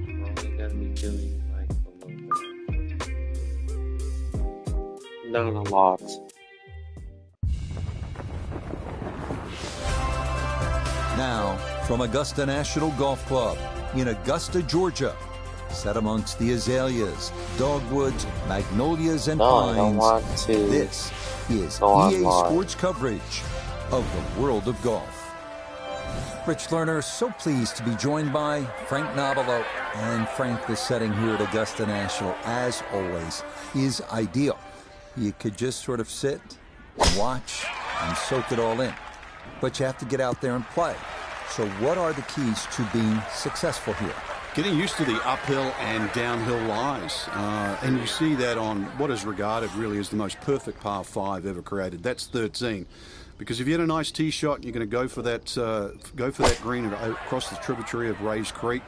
We're only gonna be doing like a little bit. Not a lot.
now from Augusta National Golf Club in Augusta, Georgia. Set amongst the azaleas, dogwoods, magnolias, and
No, I don't
pines,
want to
this is
go
EA
online.
Sports coverage of the world of golf. Rich Lerner, so pleased to be joined by Frank Nobilo. And Frank, the setting here at Augusta National, as always, is ideal. You could just sort of sit, watch, and soak it all in. But you have to get out there and play. So what are the keys to being successful here?
Getting used to the uphill and downhill lies. And you see that on what is regarded really as the most perfect par 5 ever created. That's 13. Because if you had a nice tee shot, you're going to go for that green across the tributary of Rays Creek,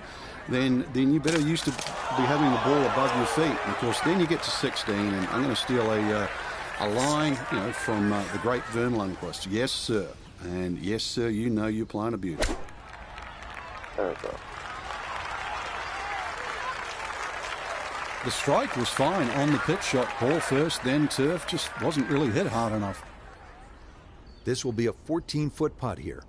then you better used to be having the ball above your feet. And of course, then you get to 16, and I'm going to steal a line, from the great Vern Lundquist. Yes, sir. And yes, sir, you know you're playing a beauty.
There we go.
The strike was fine on the pitch shot. Ball first, then turf. Just wasn't really hit hard enough.
This will be a 14-foot putt here.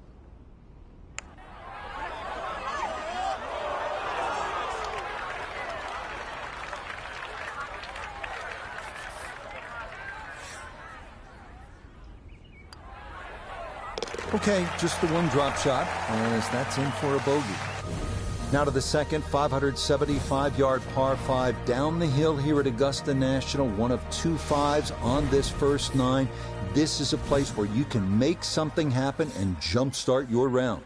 Okay, just the one drop shot, as that's in for a bogey. Now to the second 575-yard par 5 down the hill here at Augusta National. One of 2 5s on this first 9. This is a place where you can make something happen and jumpstart your round.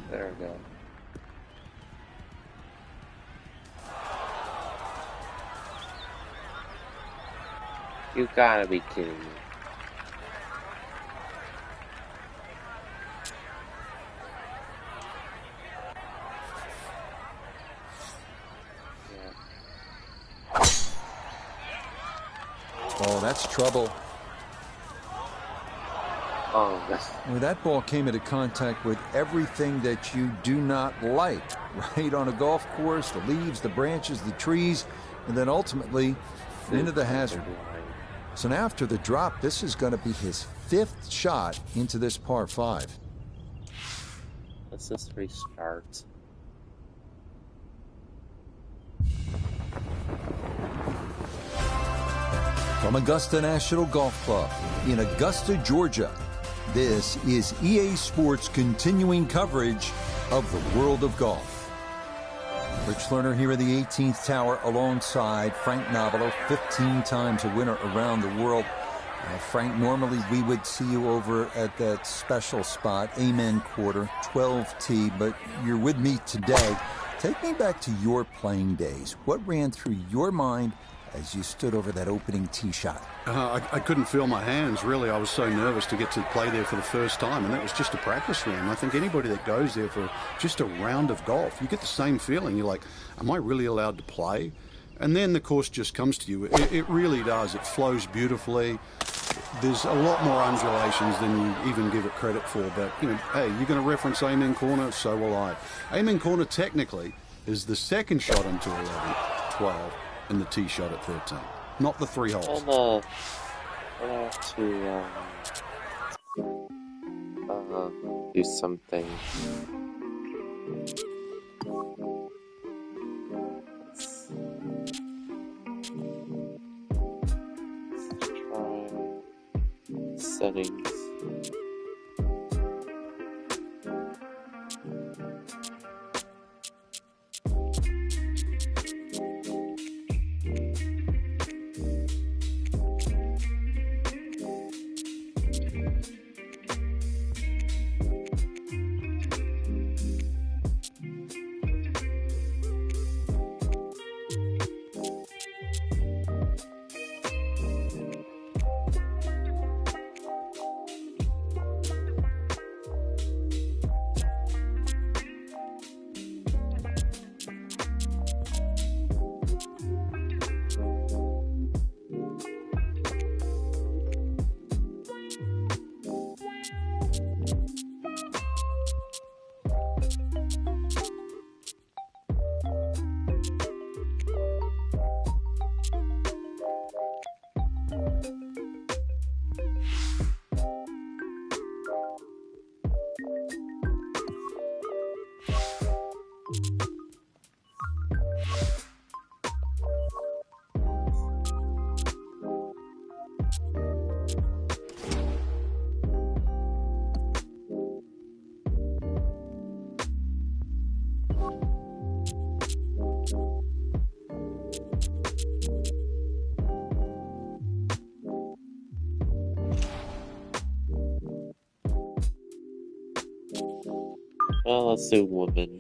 There we go. You gotta be kidding me. Yeah.
Oh, that's trouble.
Oh, that's...
Well, that ball came into contact with everything that you do not like, right? On a golf course, the leaves, the branches, the trees, and then ultimately into the hazard. So now after the drop, this is going to be his 5th shot into this par 5.
Let's just restart.
From Augusta National Golf Club in Augusta, Georgia, this is EA Sports continuing coverage of the world of golf. Rich Lerner here in the 18th tower alongside Frank Novello, 15 times a winner around the world. Frank, normally we would see you over at that special spot, Amen Quarter, 12T, but you're with me today. Take me back to your playing days. What ran through your mind as you stood over that opening tee shot?
I couldn't feel my hands, really. I was so nervous to get to play there for the first time, and that was just a practice round. I think anybody that goes there for just a round of golf, you get the same feeling. You're like, am I really allowed to play? And then the course just comes to you. It really does. It flows beautifully. There's a lot more undulations than you even give it credit for. But, you know, hey, you're going to reference Amen Corner, so will I. Amen Corner technically is the second shot into 11, 12, and the tee shot at 13. Not the 3 holes.
I'll have to do something. Let's try settings. Well, let's do woman.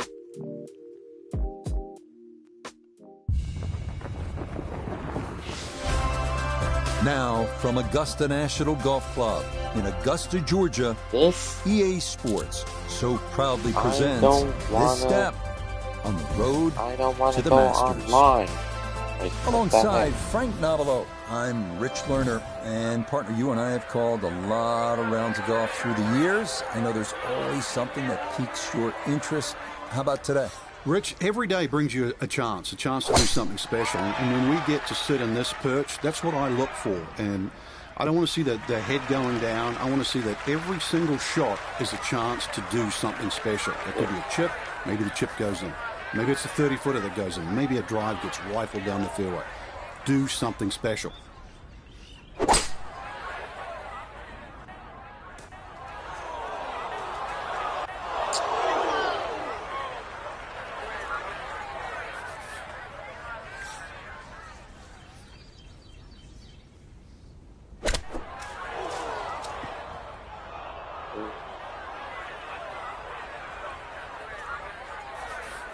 Now, from Augusta National Golf Club in Augusta, Georgia,
This
EA Sports so proudly
I
presents
don't wanna-
this step on the road
I don't want
to
to
the
go
Masters.
online. Like, what the
Alongside
heck?
Frank Novello, I'm Rich Lerner, and partner, you and I have called a lot of rounds of golf through the years. I know there's always something that piques your interest. How about today?
Rich, every day brings you a chance to do something special. And when we get to sit in this perch, that's what I look for. And I don't want to see the head going down. I want to see that every single shot is a chance to do something special. It could be a chip. Maybe the chip goes in. Maybe it's a 30-footer that goes in. Maybe a drive gets rifled down the fairway. Do something special.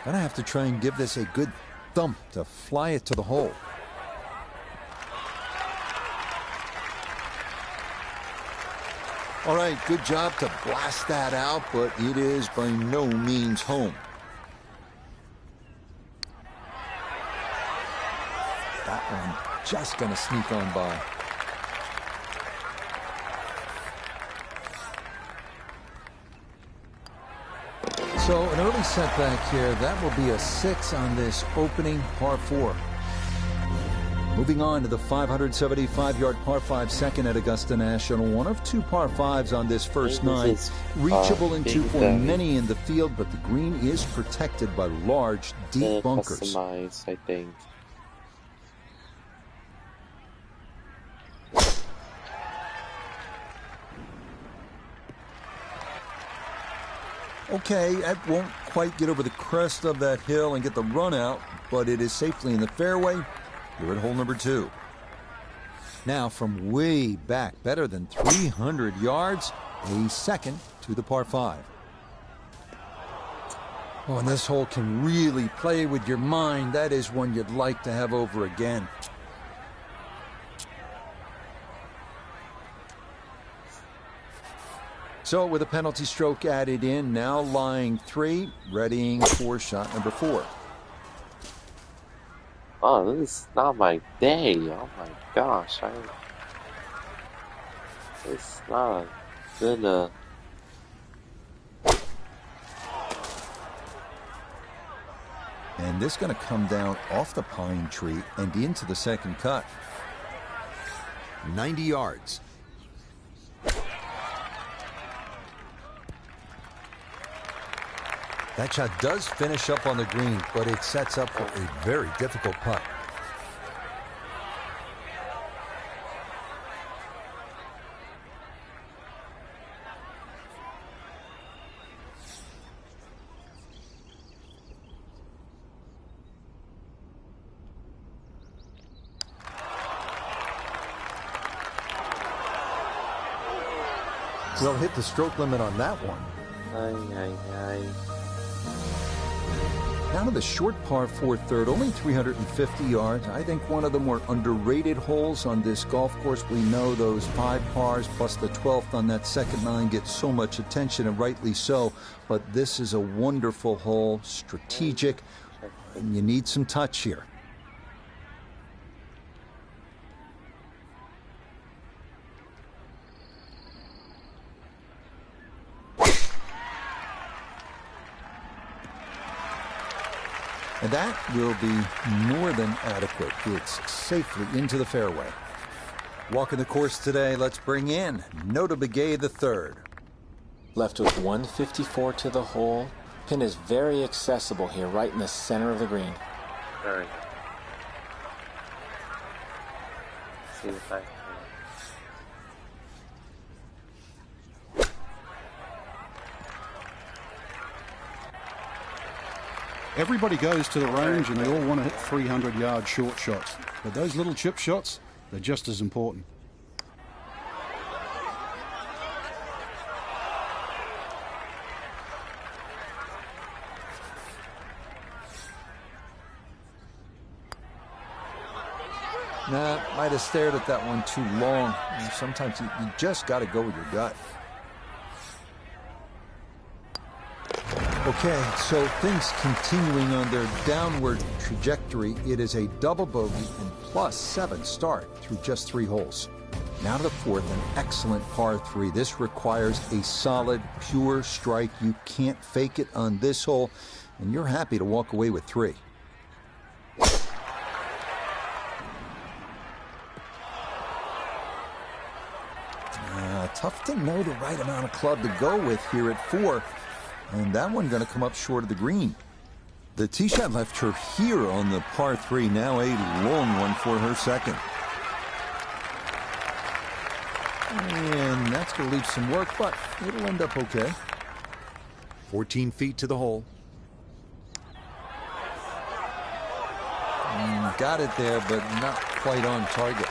Gonna have to try and give this a good thump to fly it to the hole. All right, good job to blast that out, but it is by no means home. That one just gonna sneak on by. So an early setback here. That will be a 6 on this opening par 4. Moving on to the 575-yard par 5 second at Augusta National. One of 2 par 5s on this first 9. Reachable into for many in the field, but the green is protected by large, deep bunkers.
Customized, I think.
Okay, that won't quite get over the crest of that hill and get the run out, but it is safely in the fairway. You're at hole number 2. Now from way back, better than 300 yards, a second to the par 5. Oh, and this hole can really play with your mind. That is one you'd like to have over again. So with a penalty stroke added in, now lying 3, readying for shot number 4.
Oh, this is not my day. Oh my gosh. It's not a good,
And this going to come down off the pine tree and into the second cut. 90 yards. That shot does finish up on the green, but it sets up for a very difficult putt. Well, hit the stroke limit on that one. Down to the short par 4 third, only 350 yards. I think one of the more underrated holes on this golf course. We know those 5 pars plus the 12th on that second 9 get so much attention, and rightly so. But this is a wonderful hole, strategic, and you need some touch here. And that will be more than adequate. It's safely into the fairway. Walking the course today, let's bring in Nota Begay III.
Left with 154 to the hole. Pin is very accessible here, right in the center of the green.
All right. See if I can.
Everybody goes to the range and they all want to hit 300-yard short shots. But those little chip shots, they're just as important.
Nah, might have stared at that one too long. Sometimes you just got to go with your gut. Okay, so things continuing on their downward trajectory. It is a double bogey and +7 start through just 3 holes. Now to the 4th, an excellent par 3. This requires a solid, pure strike. You can't fake it on this hole, and you're happy to walk away with 3. tough to know the right amount of club to go with here at 4. And that one going to come up short of the green. The tee shot left her here on the par 3. Now a long one for her second. And that's going to leave some work, but it'll end up okay.
14 feet to the hole.
Got it there, but not quite on target.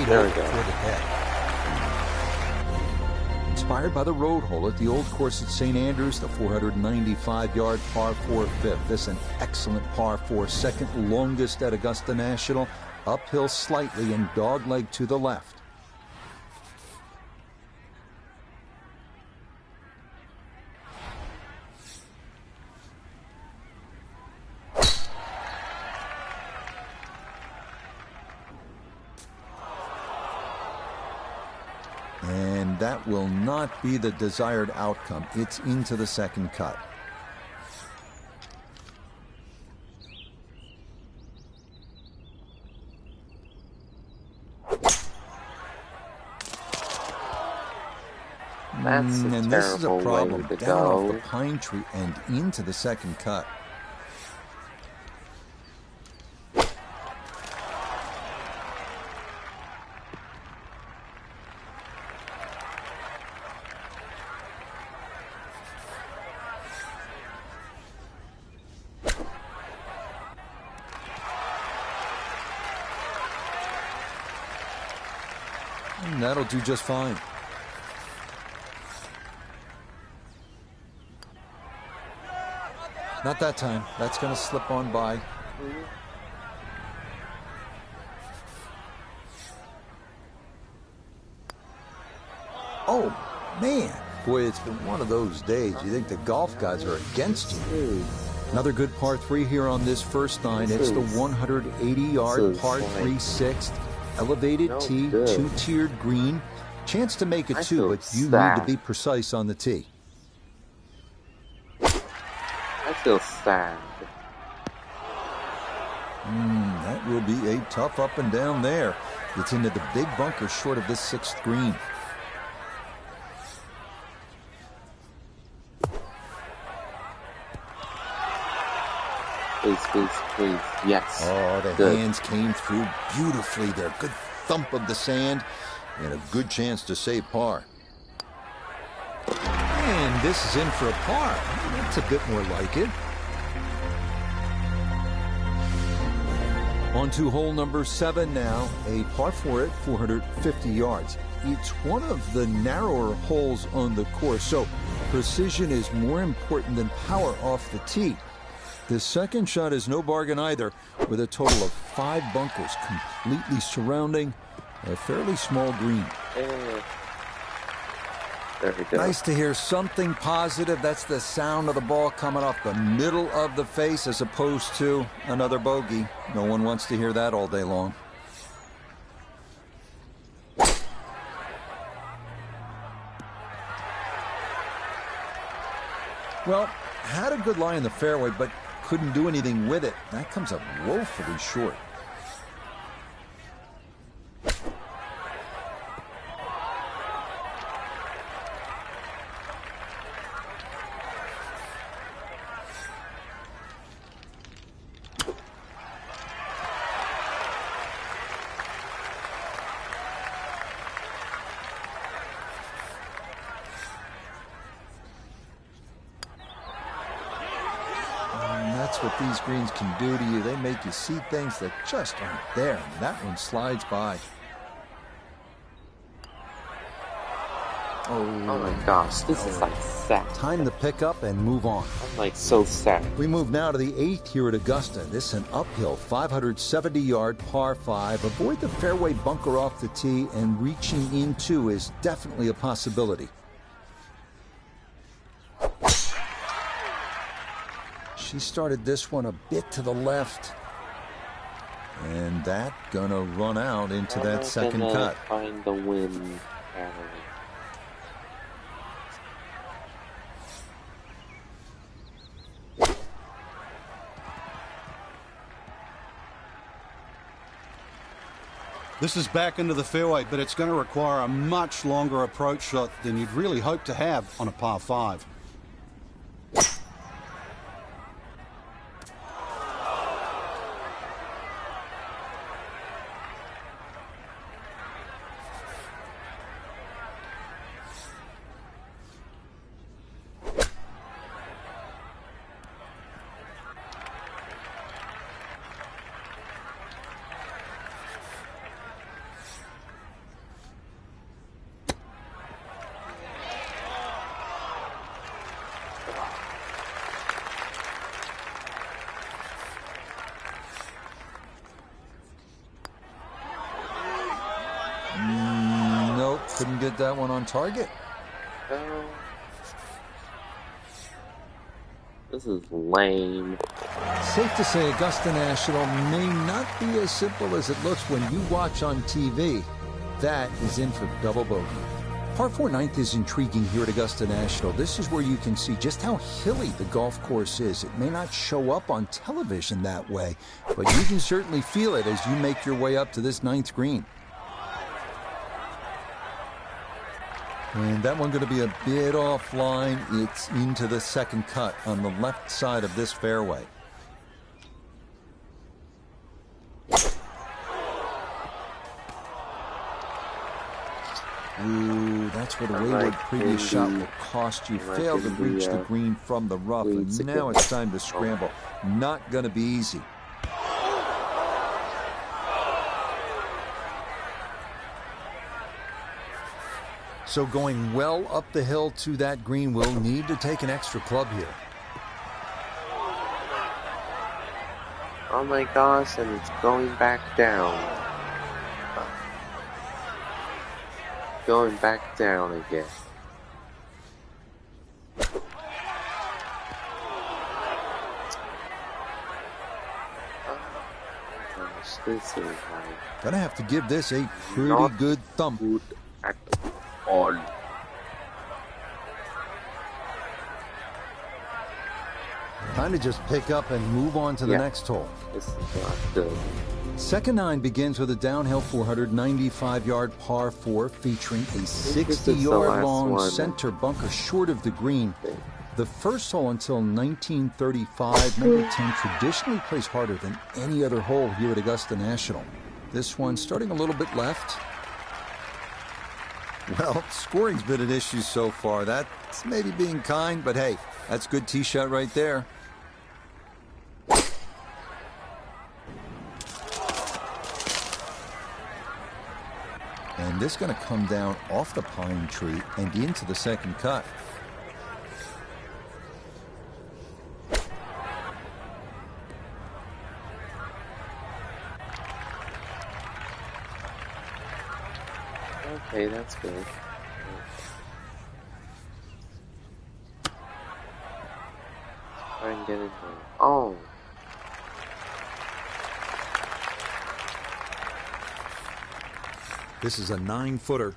There we go.
For the head. Inspired by the road hole at the old course at St. Andrews, the 495-yard par 4 fifth. This an excellent par 4, second longest at Augusta National. Uphill slightly and dogleg to the left. And that will not be the desired outcome. It's into the second cut.
That's a
and this is a
terrible
problem.
way to
Down off
go.
the pine tree and into the second cut. And that'll do just fine. Not that time. That's going to slip on by. Oh, man. Boy, it's been one of those days. You think the golf gods are against you. Another good par 3 here on this first 9. It's the 180-yard par 3 sixth. Elevated tee, 2-tiered green. Chance to make it 2, but you need to be precise on the tee.
I feel sad.
That will be a tough up and down there. It's into the big bunker short of this 6th green.
Please, please, please. Yes.
Oh, the
Good.
hands came through beautifully there. Good thump of the sand and a good chance to save par. And this is in for a par. That's a bit more like it. On to hole number 7 now. A par 4 at 450 yards. It's one of the narrower holes on the course, so precision is more important than power off the tee. The second shot is no bargain either, with a total of 5 bunkers completely surrounding a fairly small green.
There we go.
Nice to hear something positive. That's the sound of the ball coming off the middle of the face as opposed to another bogey. No one wants to hear that all day long. Well, had a good lie in the fairway, but couldn't do anything with it. That comes up woefully short. That's what these greens can do to you. They make you see things that just aren't there. And that one slides by.
Oh my gosh, this is like sad.
Time to pick up and move on.
I'm like so sad.
We move now to the 8th here at Augusta. This is an uphill 570-yard par 5. Avoid the fairway bunker off the tee, and reaching into is definitely a possibility. She started this one a bit to the left. And that gonna run out into that second cut.
Find the win.
This is back into the fairway, but it's going to require a much longer approach shot than you'd really hope to have on a par 5.
Nope, couldn't get that one on target.
This is lame.
Safe to say Augusta National may not be as simple as it looks when you watch on TV. That is in for double bogey. Par 4 ninth is intriguing here at Augusta National. This is where you can see just how hilly the golf course is. It may not show up on television that way, but you can certainly feel it as you make your way up to this 9th green. And that one going to be a bit offline. It's into the second cut on the left side of this fairway. Ooh, that's where the wayward previous shot will cost you. Failed to reach the green from the rough, and now it's time to scramble. Not going to be easy. So going well up the hill to that green, will need to take an extra club here.
Oh my gosh, and it's going back down. Going back down again. This is like
Gonna have to give this a pretty good thump.
Good at all.
Time to just pick up and move on to the next hole.
This is not good.
Second 9 begins with a downhill 495-yard par 4 featuring a 60-yard long center bunker short of the green. The first hole until 1935, number 10, traditionally plays harder than any other hole here at Augusta National. This one starting a little bit left. Well, scoring's been an issue so far. That's maybe being kind, but hey, that's a good tee shot right there. And this is going to come down off the pine tree and into the second cut.
Okay, that's good. Try and get it there. Oh.
This is a 9-footer.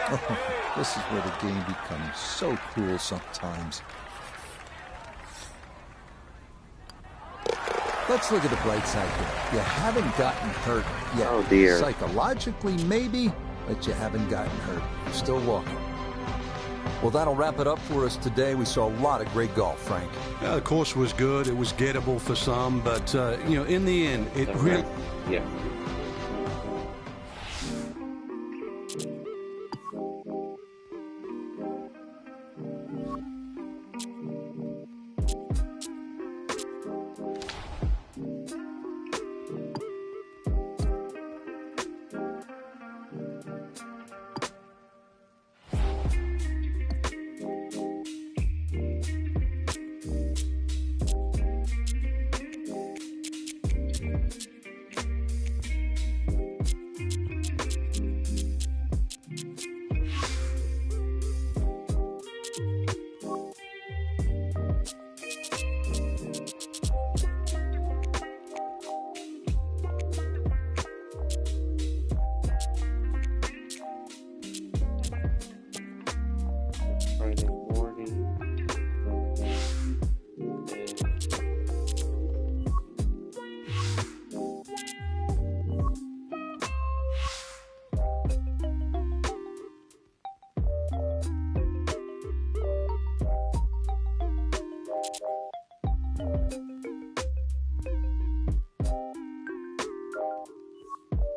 Oh, this is where the game becomes so cruel sometimes. Let's look at the bright side here. You haven't gotten hurt yet.
Oh dear.
Psychologically, maybe, but you haven't gotten hurt. You're still walking. Well, that'll wrap it up for us today. We saw a lot of great golf, Frank.
Yeah, the course was good. It was gettable for some, but, you know, in the end, it really...
Yeah.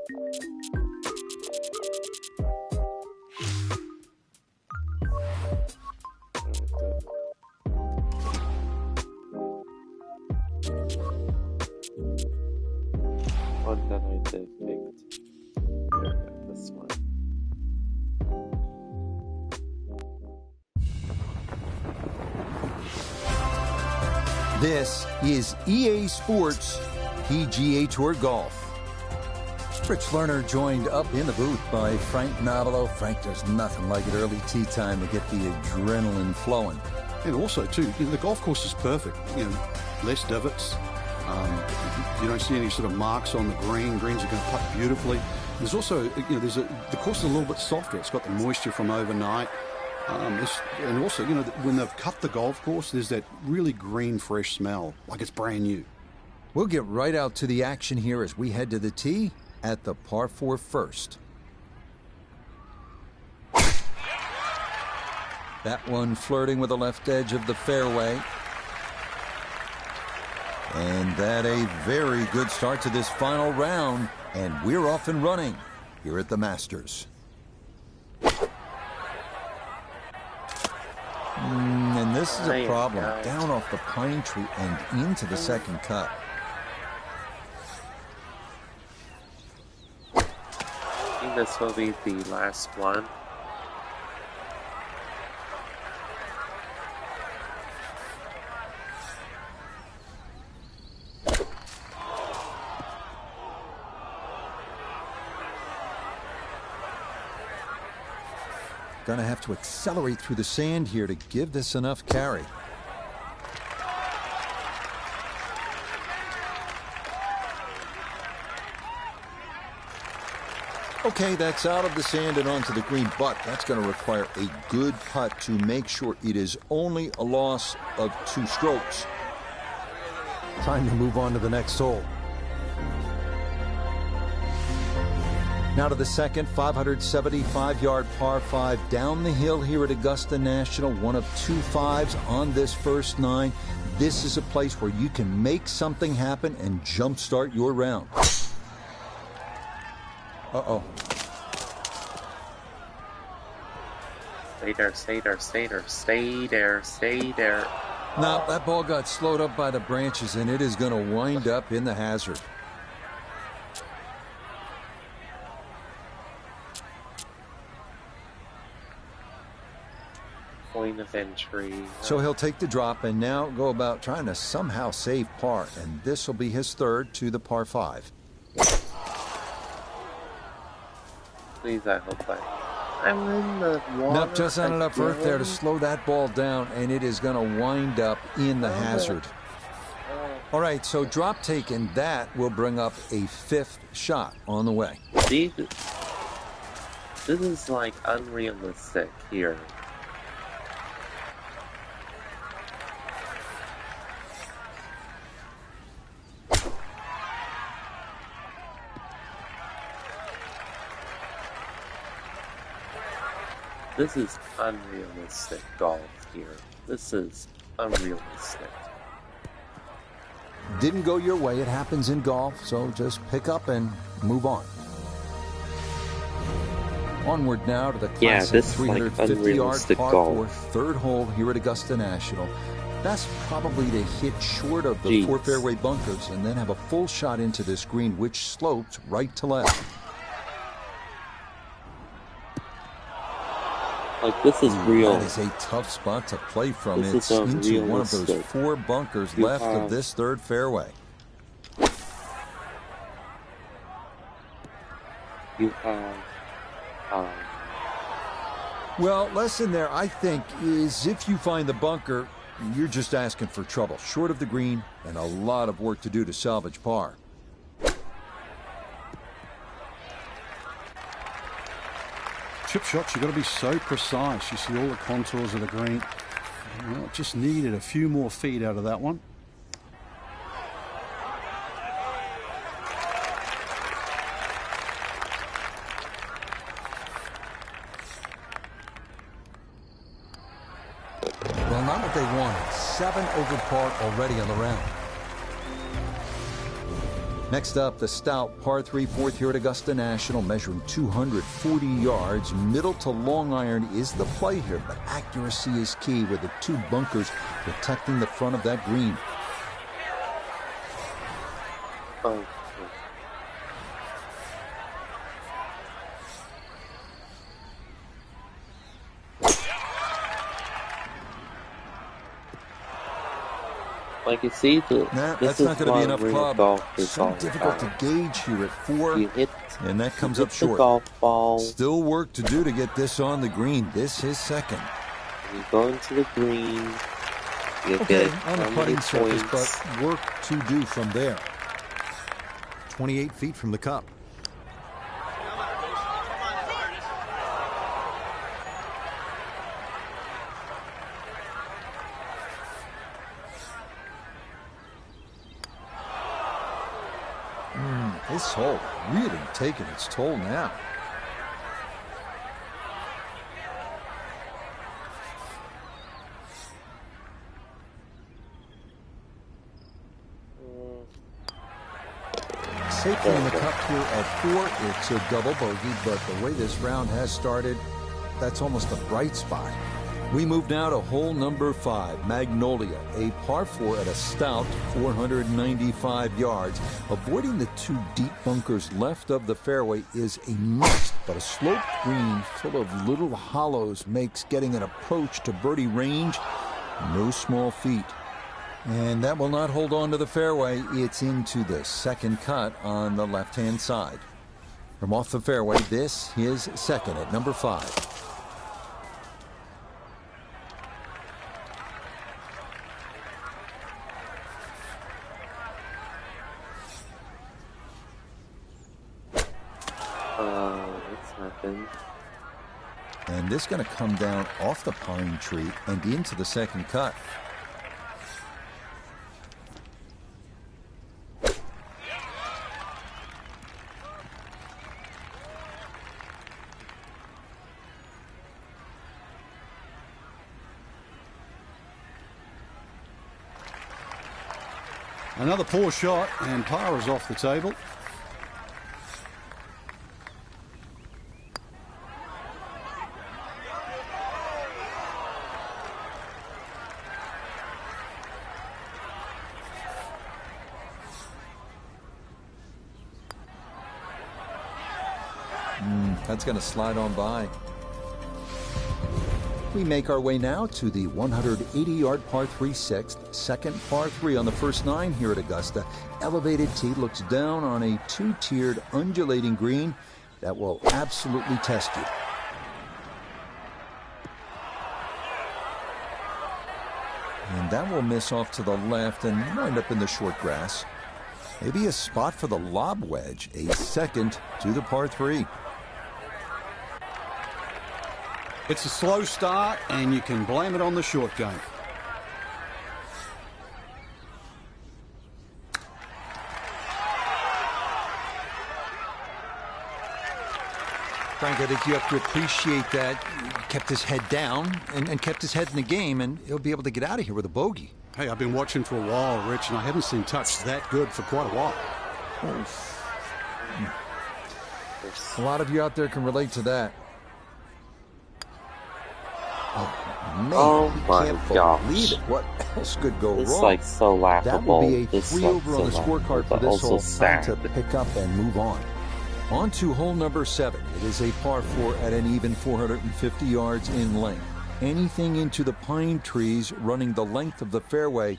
One that I did picked. Yeah, this one.
This is EA Sports PGA Tour Golf. Rich Lerner joined up in the booth by Frank Nobilo. Frank, there's nothing like it early tee time to get the adrenaline flowing.
And also, too, the golf course is perfect. Less divots. You don't see any sort of marks on the green. Greens are going to putt beautifully. There's also, the course is a little bit softer. It's got the moisture from overnight. And also, when they've cut the golf course, there's that really green, fresh smell, like it's brand new.
We'll get right out to the action here as we head to the tee at the par 4 first. That one flirting with the left edge of the fairway. And that a very good start to this final round. And we're off and running here at the Masters. And this is a problem. Down off the pine tree and into the second cut.
I think this will be the last one.
Gonna have to accelerate through the sand here to give this enough carry. Okay, that's out of the sand and onto the green, but that's going to require a good putt to make sure it is only a loss of 2 strokes. Time to move on to the next hole. Now to the second 575-yard par 5 down the hill here at Augusta National. One of 2 5s on this first 9. This is a place where you can make something happen and jumpstart your round. Uh-oh.
Stay there, stay there, stay there, stay there, stay there.
Now, that ball got slowed up by the branches, and it is going to wind up in the hazard.
Point of entry.
So he'll take the drop and now go about trying to somehow save par, and this will be his third to the par 5.
Please, I hope I'm in the water.
Nope, just not enough earth there to slow that ball down, and it is going to wind up in the hazard. All right, so drop taken, that will bring up a 5th shot on the way.
See, this is like unrealistic here. This is unrealistic golf here. This is unrealistic.
Didn't go your way. It happens in golf, so just pick up and move on. Onward now to the classic 350-yard par 4 third hole here at Augusta National. Best probably to hit short of the 4 fairway bunkers and then have a full shot into this green, which slopes right to left.
Like, this is real.
That is a tough spot to play from. It's into one of those 4 bunkers left of this 3rd fairway.
You have...
Well, lesson there, I think, is if you find the bunker, you're just asking for trouble. Short of the green and a lot of work to do to salvage par.
Chip shots, you've got to be so precise. You see all the contours of the green. Well, just needed a few more feet out of that one.
Well, not what they wanted. 7 over par already on the round. Next up, the stout par 3 fourth here at Augusta National, measuring 240 yards. Middle to long iron is the play here, but accuracy is key with the 2 bunkers protecting the front of that green.
Oh. Like you see,
that's not going to be enough club.
Golf is
So
all
difficult
about.
to gauge here at 4,
You hit,
and that comes
you
up
hit
short.
the golf ball.
Still work to do to get this on the green. This is second.
You go into the green. You
Okay,
get
on the putting surface, but work to do from there.
28 feet from the cup.
This hole really taking its toll now. Safely in the cup here at 4. It's a double bogey, but the way this round has started, that's almost a bright spot. We move now to hole number 5, Magnolia, a par 4 at a stout 495 yards. Avoiding the 2 deep bunkers left of the fairway is a must, but a sloped green full of little hollows makes getting an approach to birdie range no small feat. And that will not hold on to the fairway. It's into the second cut on the left-hand side. From off the fairway, this is second at number 5.
What's happened?
And this is going to come down off the pine tree and into the second cut.
Another poor shot, and par is off the table.
That's going to slide on by. We make our way now to the 180-yard par 3 sixth, second par 3 on the first 9 here at Augusta. Elevated tee looks down on a 2-tiered undulating green that will absolutely test you. And that will miss off to the left and wind up in the short grass. Maybe a spot for the lob wedge, a second to the par 3.
It's a slow start, and you can blame it on the short game.
Frank, I think you have to appreciate that he kept his head down and kept his head in the game, and he'll be able to get out of here with a bogey.
Hey, I've been watching for a while, Rich, and I haven't seen touch that good for quite a while.
A lot of you out there can relate to that. Oh, man,
Oh my
can't
gosh.
believe it. What else could go
It's
wrong?
like so
That
laughable.
will be a
It's
free
like
over on the
so
scorecard for
laughable,
this
but
hole.
also
Time to
sad.
pick up and move on. On to hole number 7. It is a par 4 at an even 450 yards in length. Anything into the pine trees running the length of the fairway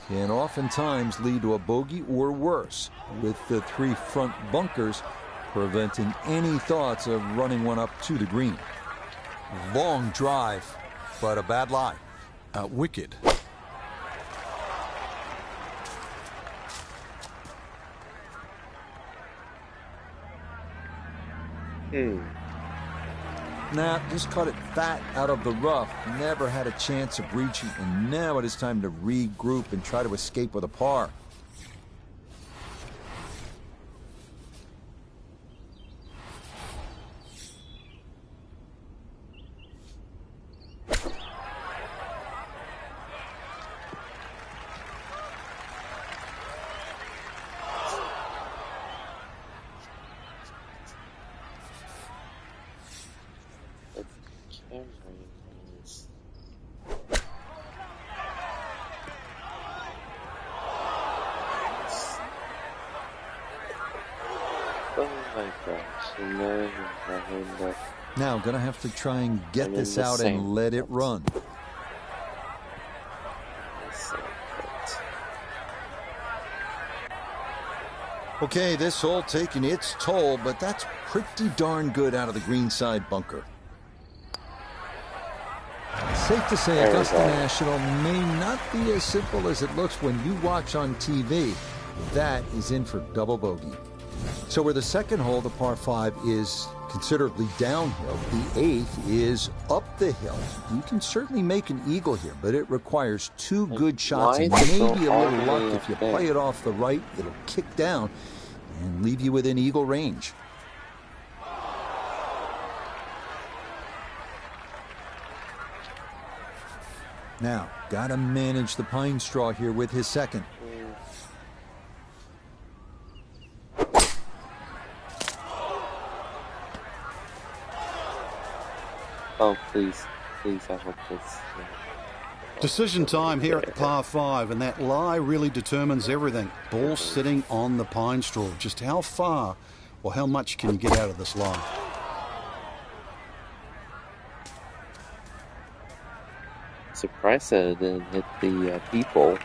can oftentimes lead to a bogey or worse, with the 3 front bunkers preventing any thoughts of running one up to the green. Long drive, but a bad lie.
Wicked.
Nah, just caught it fat out of the rough. Never had a chance of reaching, and now it is time to regroup and try to escape with a par.
Very nice. Oh my gosh, and then I end up.
Now, gonna have to try and get this out and let it run. Okay, this hole taking its toll, but that's pretty darn good out of the greenside bunker. Safe to say Augusta National may not be as simple as it looks when you watch on TV. That is in for double bogey. So where the second hole, the par 5, is considerably downhill, the 8th is up the hill. You can certainly make an eagle here, but it requires 2 good shots and maybe a little luck. If you play it off the right, it'll kick down and leave you within eagle range. Now, gotta manage the pine straw here with his second.
Oh, please, I hope this.
Decision time here at the par 5, and that lie really determines everything. Ball sitting on the pine straw. Just how far or how much can you get out of this lie?
Surprised that it didn't hit the people.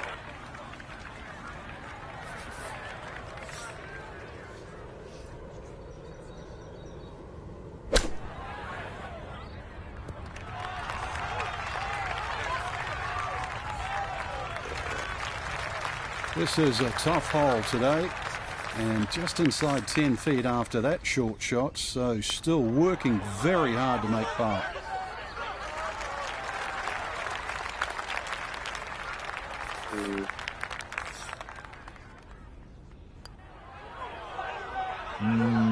This is a tough hole today, and just inside 10 feet after that short shot, so still working very hard to make par.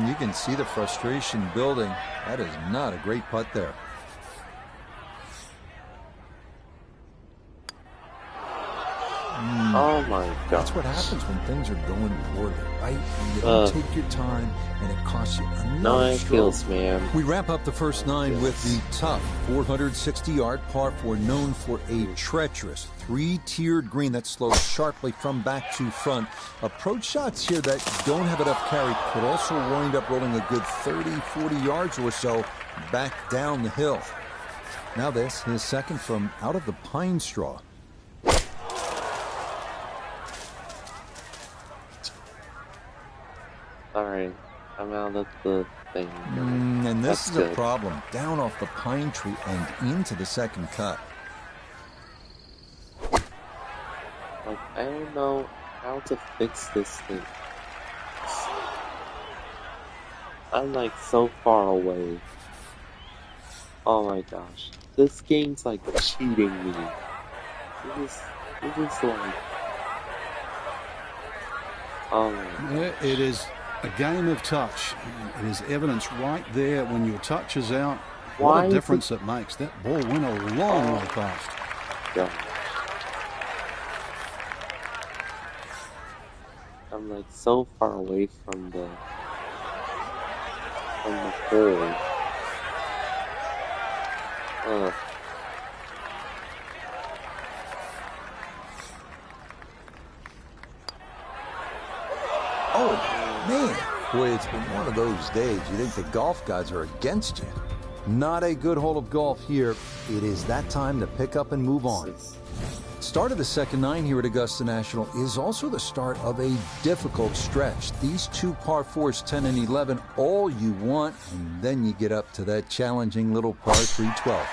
You can see the frustration building. That is not a great putt there.
Oh my God.
That's what happens when things are going poorly, right? When you don't take your time and it costs you another stroke.
Man.
We wrap up the first 9 with the tough 460-yard par 4, known for a treacherous 3-tiered green that slows sharply from back to front. Approach shots here that don't have enough carry could also wind up rolling a good 30, 40 yards or so back down the hill. Now this, his second from out of the pine straw.
Alright, I'm out of the thing.
And this is a problem. Down off the pine tree and into the second cut.
Like, I don't know how to fix this thing. I'm like so far away. Oh my gosh. This game's like cheating me. This is like... Oh my
Yeah, it is a game of touch. It is evidence right there when your touch is out. What a difference it makes. That ball went a long way past.
God. I'm like so far away from the hole.
Oh, man. Boy, it's been one of those days. You think the golf gods are against you. Not a good hole of golf here. It is that time to pick up and move on. Start of the second 9 here at Augusta National is also the start of a difficult stretch. These 2 par 4s, 10 and 11, all you want, and then you get up to that challenging little par 3, 12.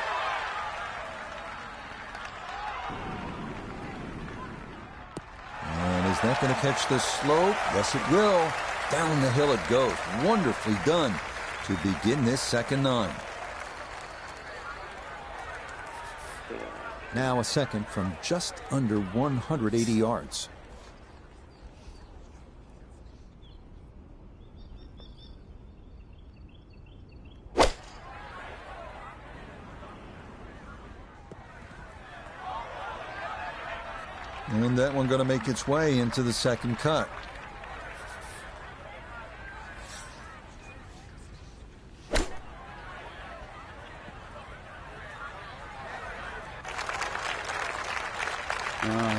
And is that going to catch the slope? Yes, it will. Down the hill it goes. Wonderfully done to begin this second 9. Now a second from just under 180 yards. And that one going to make its way into the second cut.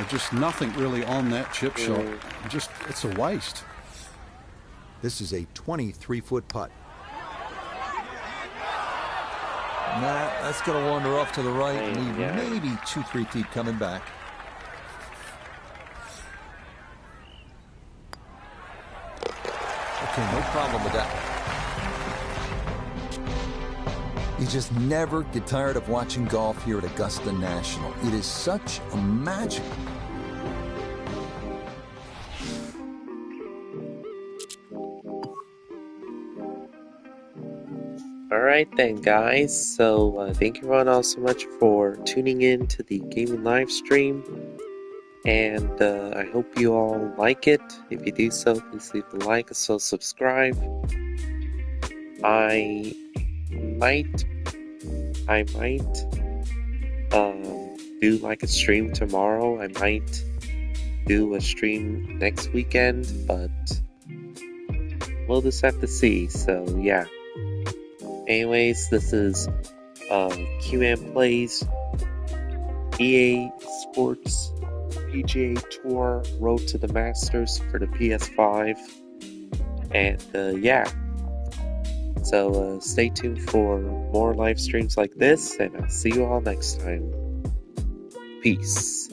Just nothing really on that chip shot. Just, it's a waste.
This is a 23-foot putt. Nah, that's going to wander off to the right and leave maybe 2-3 feet coming back. Okay, no problem with that. You just never get tired of watching golf here at Augusta National. It is such a magic.
Alright then, guys. So, thank you everyone all so much for tuning in to the gaming live stream. And I hope you all like it. If you do so, please leave a like and so subscribe. I might do like a stream tomorrow. I might do a stream next weekend, but we'll just have to see. So yeah. Anyways, this is Qman Plays EA Sports PGA Tour Road to the Masters for the PS5. And yeah. So stay tuned for more live streams like this, and I'll see you all next time. Peace.